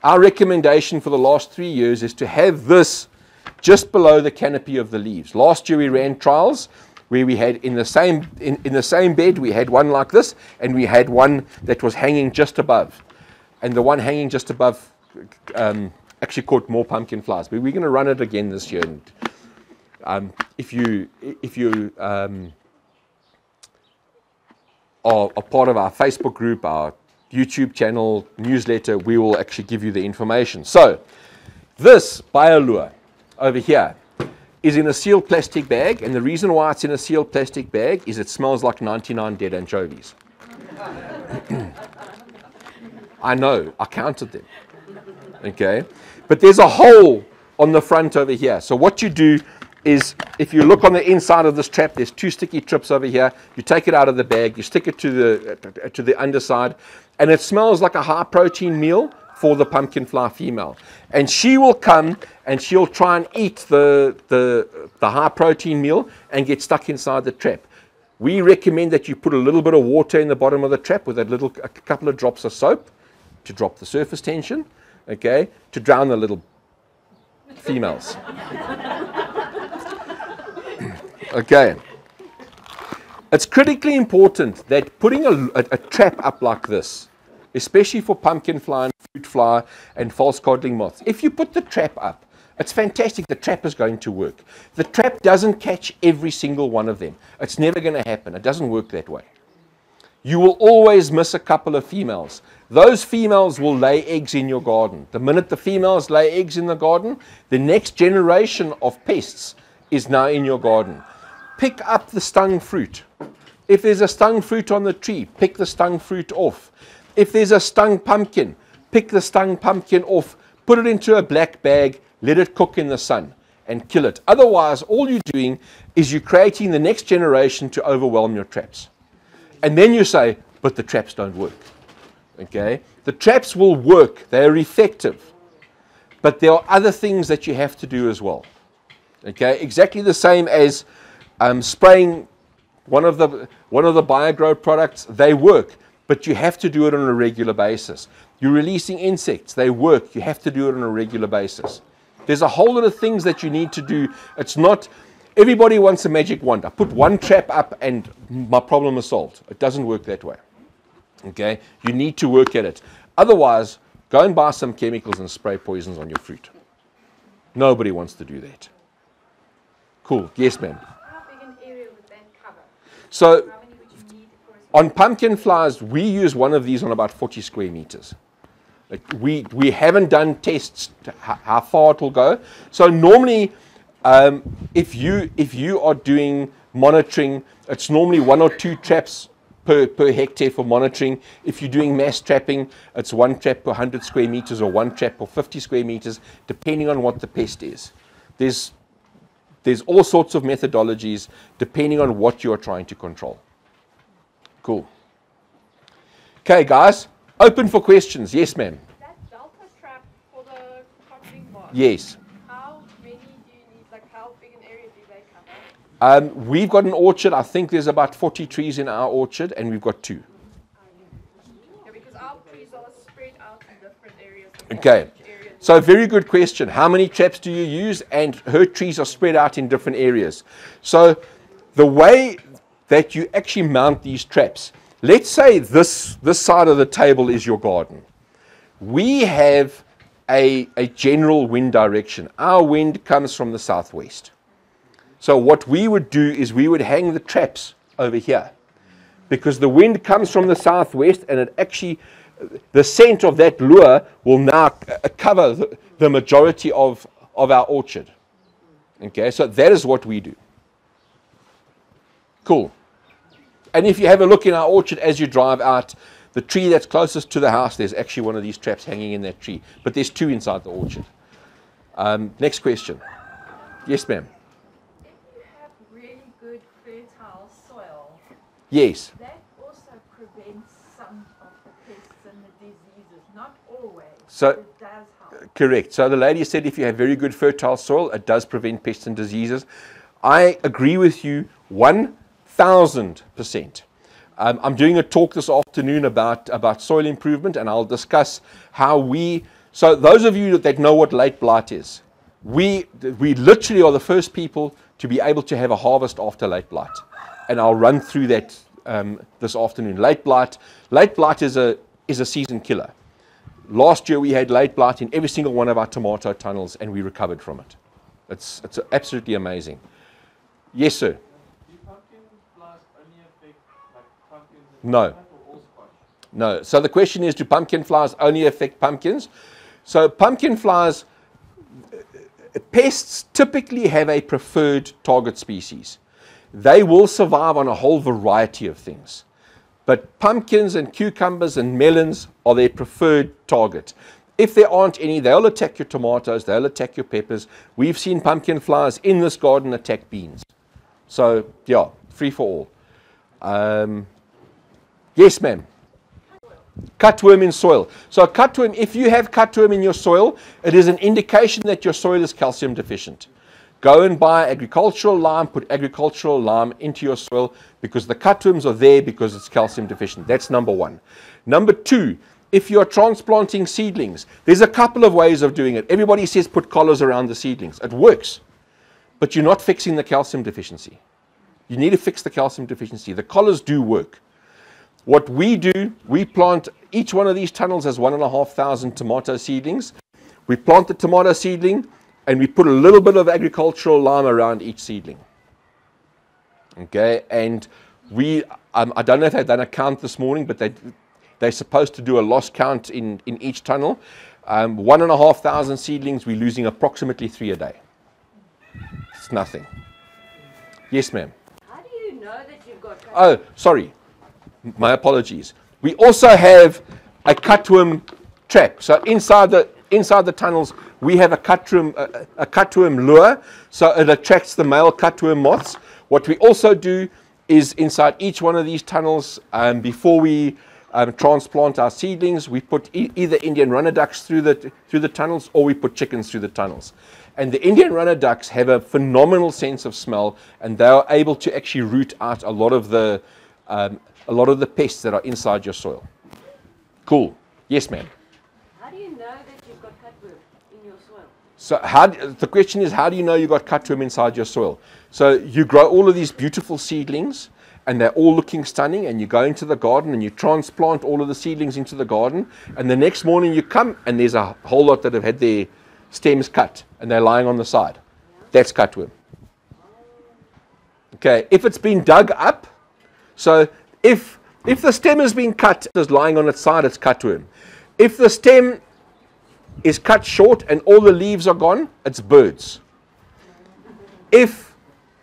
our recommendation for the last 3 years is to have this just below the canopy of the leaves. Last year we ran trials where we had in the same bed we had one like this, and we had one that was hanging just above. And the one hanging just above actually caught more pumpkin flies. But we're going to run it again this year. And if you are part of our Facebook group, our YouTube channel, newsletter, we will actually give you the information. So this BioLure over here is in a sealed plastic bag, and the reason why it's in a sealed plastic bag is it smells like 99 dead anchovies. I know, I counted them. Okay, but there's a hole on the front over here. So what you do is, if you look on the inside of this trap, there's 2 sticky trips over here. You take it out of the bag, you stick it to the underside, and it smells like a high protein meal for the pumpkin fly female. And she will come and she'll try and eat the high protein meal and get stuck inside the trap. We recommend that you put a little bit of water in the bottom of the trap with a couple of drops of soap to drop the surface tension, okay, to drown the little females. Okay. It's critically important that putting a trap up like this especially for pumpkin fly and fruit fly and false codling moths. If you put the trap up, it's fantastic. The trap is going to work. The trap doesn't catch every single one of them. It's never going to happen. It doesn't work that way. You will always miss a couple of females. Those females will lay eggs in your garden. The minute the females lay eggs in the garden, the next generation of pests is now in your garden. Pick up the stung fruit. If there's a stung fruit on the tree, pick the stung fruit off. If there's a stung pumpkin, pick the stung pumpkin off, put it into a black bag, let it cook in the sun, and kill it. Otherwise, all you're doing is you're creating the next generation to overwhelm your traps. And then you say, but the traps don't work. Okay? The traps will work. They're effective. But there are other things that you have to do as well. Okay? Exactly the same as spraying one of the BioGrow products. They work, but you have to do it on a regular basis. You're releasing insects. They work. You have to do it on a regular basis. There's a whole lot of things that you need to do. It's not... Everybody wants a magic wand. I put one trap up and my problem is solved. It doesn't work that way. Okay? You need to work at it. Otherwise, go and buy some chemicals and spray poisons on your fruit. Nobody wants to do that. Cool. Yes, ma'am. How big an area would that cover? So, How many would you need for a on pumpkin flies, we use one of these on about 40 square meters. Like we haven't done tests to how far it will go. So normally, if you are doing monitoring, it's normally 1 or 2 traps per hectare for monitoring. If you're doing mass trapping, it's 1 trap per 100 square meters or 1 trap per 50 square meters, depending on what the pest is. There's all sorts of methodologies depending on what you are trying to control. Cool. Okay, guys, open for questions. Yes, ma'am. That delta trap for the coddling moth. Yes. How many do you need? Like, how big an area do they cover? We've got an orchard. I think there's about 40 trees in our orchard, and we've got 2. Yeah, because our trees are spread out in different areas. Okay. So very good question. How many traps do you use? And her trees are spread out in different areas. So the way that you actually mount these traps, let's say this side of the table is your garden. We have a general wind direction. Our wind comes from the southwest. So what we would do is we would hang the traps over here, because the wind comes from the southwest, and it actually, the scent of that lure will now cover the majority of our orchard. Okay, so that is what we do. Cool. And if you have a look in our orchard as you drive out, the tree that's closest to the house, there's actually one of these traps hanging in that tree. But there's 2 inside the orchard. Next question. Yes, ma'am. If you have really good fertile soil, Yes. that also prevents some of the pests and the diseases. Not always, So- but it does help. Correct. So the lady said if you have very good fertile soil, it does prevent pests and diseases. I agree with you 1,000%. I'm doing a talk this afternoon about soil improvement, and I'll discuss how so those of you that know what late blight is, we literally are the first people to be able to have a harvest after late blight. And I'll run through that this afternoon. Late blight is a season killer. Last year we had late blight in every single one of our tomato tunnels, and we recovered from it. It's absolutely amazing. Yes, sir. Do pumpkin flies only affect like pumpkins and No. or all squash? No. So the question is, do pumpkin flies only affect pumpkins? So pumpkin flies, pests typically have a preferred target species. They will survive on a whole variety of things. But pumpkins and cucumbers and melons are their preferred target. If there aren't any, they'll attack your tomatoes, they'll attack your peppers. We've seen pumpkin flies in this garden attack beans. So, yeah, free for all. Yes, ma'am. Cutworm in soil. So cutworm, if you have cutworm in your soil, it is an indication that your soil is calcium deficient. Go and buy agricultural lime, put agricultural lime into your soil, because the cutworms are there because it's calcium deficient. That's number 1. Number 2, if you're transplanting seedlings, there's a couple of ways of doing it. Everybody says put collars around the seedlings. It works, but you're not fixing the calcium deficiency. You need to fix the calcium deficiency. The collars do work. What we do, we plant each one of these tunnels has 1,500 tomato seedlings. We plant the tomato seedling and we put a little bit of agricultural lime around each seedling. Okay, and I don't know if they've done a count this morning, but they're supposed to do a loss count in each tunnel. 1,500 seedlings, we're losing approximately 3 a day. It's nothing. Yes, ma'am. How do you know that you've got Oh, sorry. My apologies. We also have a cutworm trap. So inside the tunnels, we have a cutworm lure. So it attracts the male cutworm moths. What we also do is inside each one of these tunnels, before we transplant our seedlings, we put either Indian runner ducks through the tunnels, or we put chickens through the tunnels. And the Indian runner ducks have a phenomenal sense of smell, and they are able to actually root out a lot of the pests that are inside your soil. Cool. Yes, ma'am. How do you know that you've got cutworm in your soil? So the question is, how do you know you've got cutworm inside your soil? So you grow all of these beautiful seedlings, and they're all looking stunning, and you go into the garden and you transplant all of the seedlings into the garden, and the next morning you come and there's a whole lot that have had their stems cut and they're lying on the side. That's cutworm. Okay, if it's been dug up, so if the stem has been cut, it's lying on its side, it's cutworm. If the stem is cut short and all the leaves are gone, it's birds. If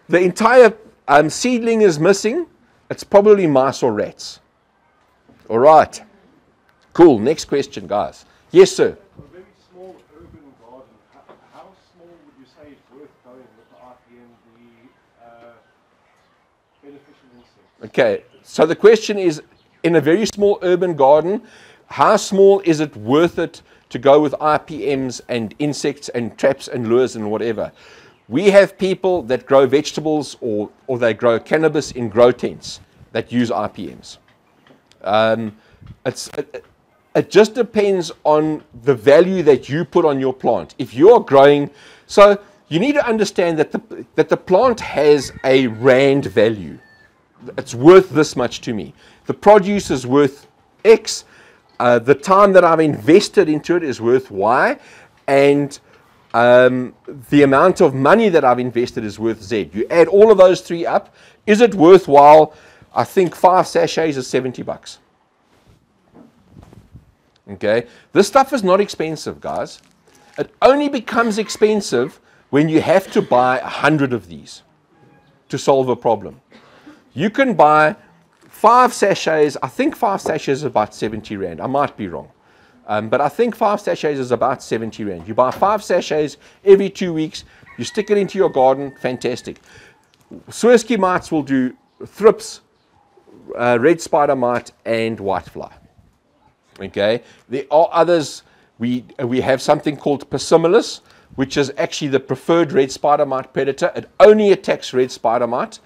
the entire seedling is missing, it's probably mice or rats. All right. Cool. Next question, guys. Yes, sir. A very small urban garden, how small would you say it's worth going with the RPM, the beneficial insects? Okay. So the question is, in a very small urban garden, how small is it worth it to go with IPMs and insects and traps and lures and whatever? We have people that grow vegetables or they grow cannabis in grow tents that use IPMs. It just depends on the value that you put on your plant. If you're growing, so you need to understand that the plant has a rand value. It's worth this much to me. The produce is worth X. The time that I've invested into it is worth Y. And the amount of money that I've invested is worth Z. You add all of those three up. Is it worthwhile? I think 5 sachets is $70. Okay, this stuff is not expensive, guys. It only becomes expensive when you have to buy 100 of these to solve a problem. You can buy 5 sachets. I think 5 sachets is about 70 Rand. I might be wrong. But I think 5 sachets is about 70 Rand. You buy 5 sachets every 2 weeks. You stick it into your garden. Fantastic. Swirsky mites will do thrips, red spider mite, and whitefly. Okay. There are others. We have something called Persimilus, which is actually the preferred red spider mite predator. It only attacks red spider mite.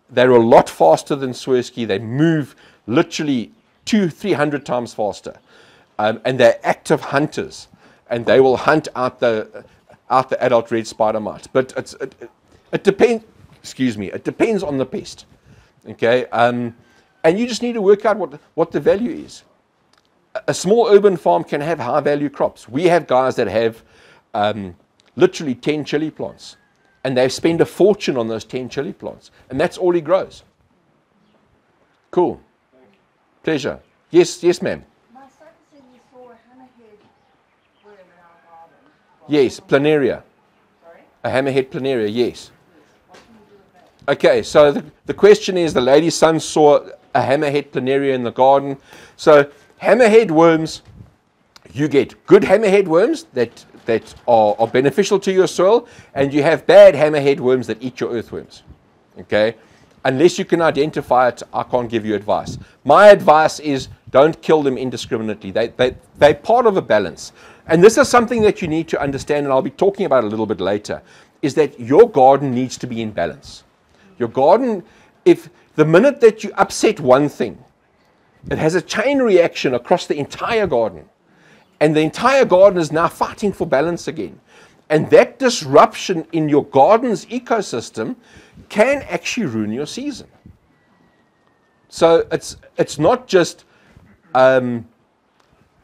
They're a lot faster than Swirsky. They move literally 200-300 times faster. And they're active hunters, and they will hunt out the adult red spider mite. But it depends. Excuse me. It depends on the pest. Okay, and you just need to work out what the value is. A small urban farm can have high value crops. We have guys that have literally 10 chili plants, and they spend a fortune on those 10 chili plants, and that's all he grows. Cool. Pleasure. Yes, ma'am. Yes, planaria. Sorry? A hammerhead planaria, yes. Okay, so the question is, the lady's son saw a hammerhead planaria in the garden. So hammerhead worms, you get good hammerhead worms that are beneficial to your soil, and you have bad hammerhead worms that eat your earthworms. Okay? Unless you can identify it, I can't give you advice. My advice is don't kill them indiscriminately. They're part of a balance. And this is something that you need to understand, and I'll be talking about it a little bit later, is that your garden needs to be in balance. Your garden, if the minute that you upset one thing, it has a chain reaction across the entire garden. And the entire garden is now fighting for balance again. And that disruption in your garden's ecosystem can actually ruin your season. So it's not just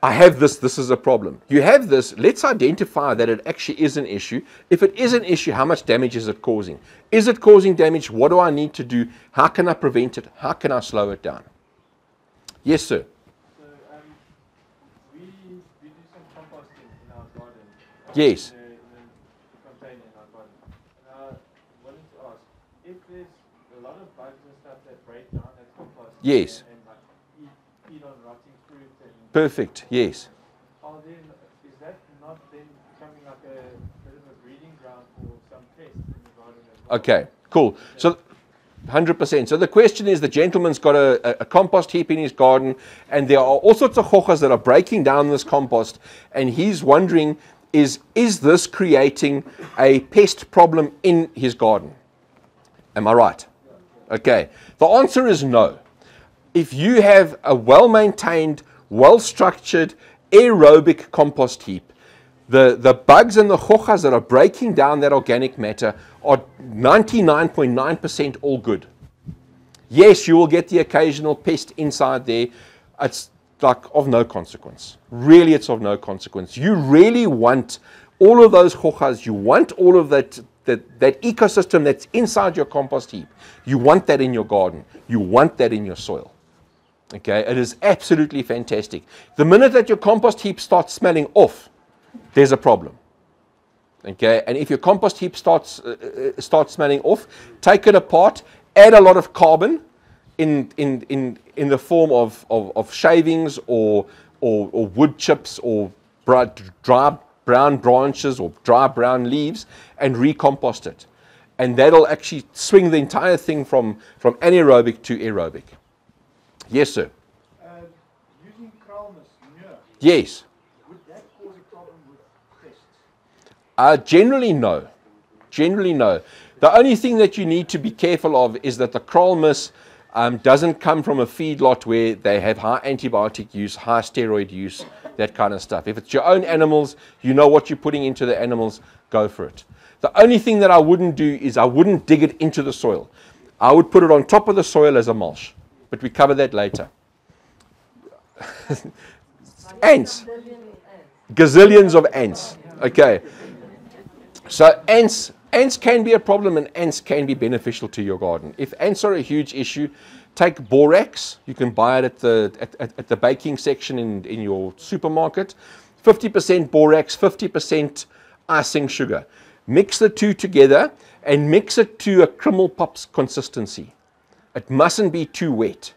I have this is a problem. You have this, let's identify that it actually is an issue. If it is an issue, how much damage is it causing? Is it causing damage? What do I need to do? How can I prevent it? How can I slow it down? Yes, sir. So we do some composting in our garden. Yes. In the container in our garden. And I wanted to ask, if there's a lot of bugs and stuff that break down that compost Yes. and like eat on rotting fruit and Perfect. Yes. is that not then becoming like a bit of a breeding ground for some pests in the garden as well? Okay, cool. So 100%. So the question is, the gentleman's got a compost heap in his garden, and there are all sorts of hojas that are breaking down this compost, and he's wondering, is this creating a pest problem in his garden? Am I right? Okay. The answer is no. If you have a well-maintained, well-structured, aerobic compost heap, the bugs and the hojas that are breaking down that organic matter are 99.9% all good. Yes, you will get the occasional pest inside there. It's like of no consequence. Really, it's of no consequence. You really want all of those hojas, you want all of that ecosystem that's inside your compost heap. You want that in your garden. You want that in your soil. Okay, it is absolutely fantastic. The minute that your compost heap starts smelling off, there's a problem. Okay, and if your compost heap starts smelling off, take it apart, add a lot of carbon in the form of shavings or wood chips or dry brown branches or dry brown leaves, and recompost it. And that'll actually swing the entire thing from anaerobic to aerobic. Yes, sir. Using Kralmus manure, Yes. would that cause a problem with pests? Generally, no. Generally, no. The only thing that you need to be careful of is that the Kralmus doesn't come from a feedlot where they have high antibiotic use, high steroid use, that kind of stuff. If it's your own animals, you know what you're putting into the animals, go for it. The only thing that I wouldn't do is I wouldn't dig it into the soil. I would put it on top of the soil as a mulch. But we cover that later. Ants. Gazillions of ants. Okay. So ants can be a problem, and ants can be beneficial to your garden. If ants are a huge issue, take borax. You can buy it at the baking section in your supermarket. 50% borax, 50% icing sugar. Mix the two together and mix it to a Krimmel Pops consistency. It mustn't be too wet,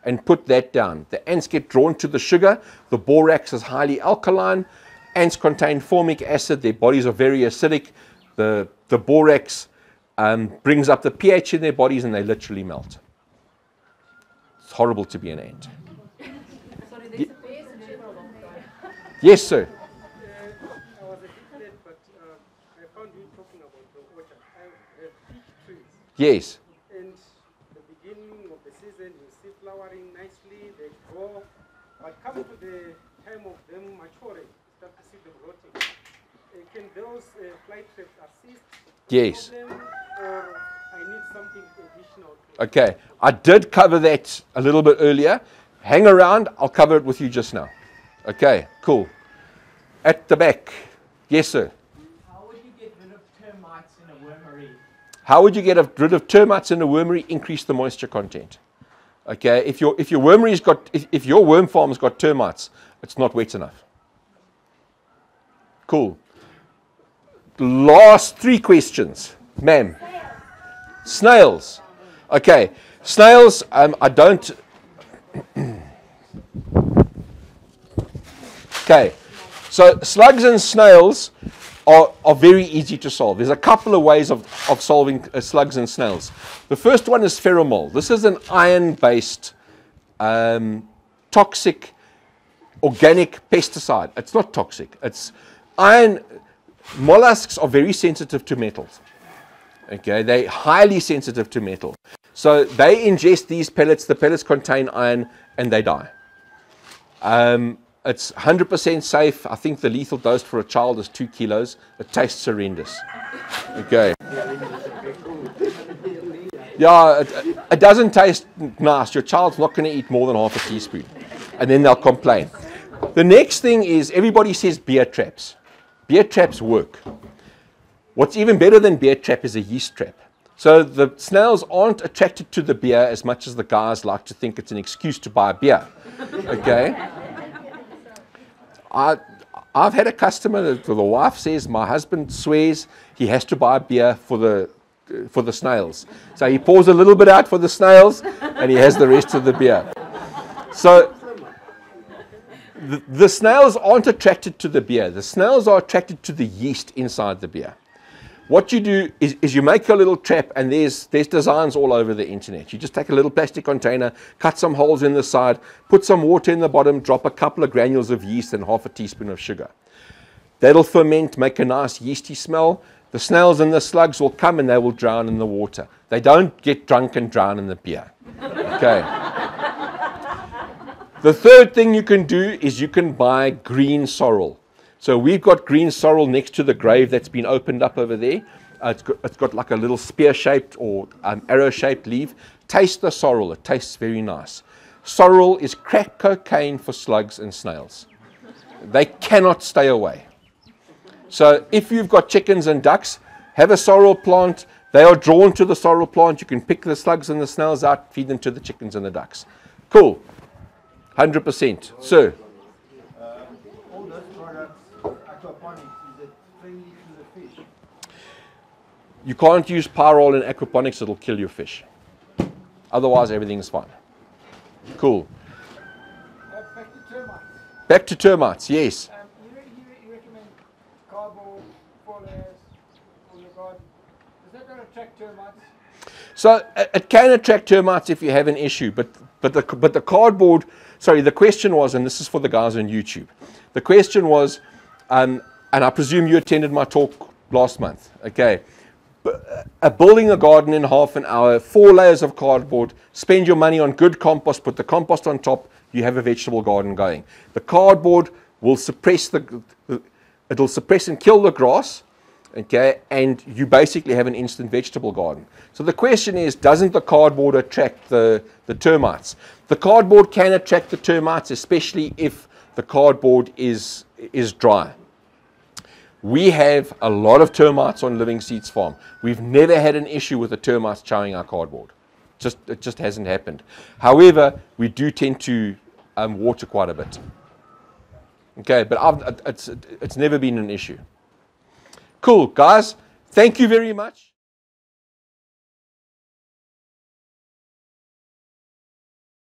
and put that down. The ants get drawn to the sugar. The borax is highly alkaline. Ants contain formic acid. Their bodies are very acidic. The borax brings up the pH in their bodies, and they literally melt. It's horrible to be an ant. Yes, sir. I was a bit late, but I found you talking about the orchard. I have peach trees. Yes. And the beginning of the season, you see flowering nicely, they grow. But come to the time of them maturing, start to see them rotting. Can those fly traps assist? Yes. Problem, or I need something additional? Okay. I did cover that a little bit earlier. Hang around. I'll cover it with you just now. Okay, cool. At the back. Yes, sir. How would you get rid of termites in a wormery? How would you get rid of termites in a wormery? Increase the moisture content. Okay, if your wormery's got, if your worm farm's got termites, it's not wet enough. Cool. Last 3 questions, ma'am. Snails. Okay, snails. I don't. Okay, so slugs and snails are very easy to solve. There's a couple of ways of solving slugs and snails. The first one is pheromone. This is an iron-based, toxic, organic pesticide. It's not toxic. It's iron. Mollusks are very sensitive to metals. Okay, they're highly sensitive to metal. So they ingest these pellets. The pellets contain iron, and they die. It's 100% safe. I think the lethal dose for a child is 2 kilos. It tastes horrendous. Okay. Yeah, it doesn't taste nice. Your child's not going to eat more than half a teaspoon. And then they'll complain. The next thing is everybody says beer traps. Beer traps work. What's even better than beer trap is a yeast trap. So the snails aren't attracted to the beer as much as the guys like to think it's an excuse to buy beer. Okay? I've had a customer that the wife says, my husband swears he has to buy beer for the snails. So he pours a little bit out for the snails and he has the rest of the beer. So the snails aren't attracted to the beer. The snails are attracted to the yeast inside the beer. What you do is you make a little trap, and there's designs all over the internet. You just take a little plastic container, cut some holes in the side, put some water in the bottom, drop a couple of granules of yeast and half a teaspoon of sugar. That'll ferment, make a nice yeasty smell. The snails and the slugs will come and they will drown in the water. They don't get drunk and drown in the beer. Okay. The third thing you can do is you can buy green sorrel. So we've got green sorrel next to the grave that's been opened up over there. It's got like a little spear-shaped or arrow-shaped leaf. Taste the sorrel. It tastes very nice. Sorrel is crack cocaine for slugs and snails. They cannot stay away. So if you've got chickens and ducks, have a sorrel plant. They are drawn to the sorrel plant. You can pick the slugs and the snails out, feed them to the chickens and the ducks. Cool. 100%. Sir? All those products, aquaponics, is it friendly to the fish? You can't use pyrrole in aquaponics. It'll kill your fish. Otherwise, everything's fine. Cool. Back to termites. Back to termites, yes. You recommend cardboard, 4 layers for your garden. Does that not attract termites? So it can attract termites if you have an issue, but the cardboard, sorry, the question was, and this is for the guys on YouTube, the question was, and I presume you attended my talk last month, okay, building a garden in half an hour, 4 layers of cardboard, spend your money on good compost, put the compost on top, you have a vegetable garden going. The cardboard will suppress it'll suppress and kill the grass, okay, and you basically have an instant vegetable garden. So the question is, doesn't the cardboard attract the termites? The cardboard can attract the termites, especially if the cardboard is dry. We have a lot of termites on Living Seeds Farm. We've never had an issue with the termites chowing our cardboard. It just hasn't happened. However, we do tend to water quite a bit. Okay, but it's never been an issue. Cool, guys. Thank you very much.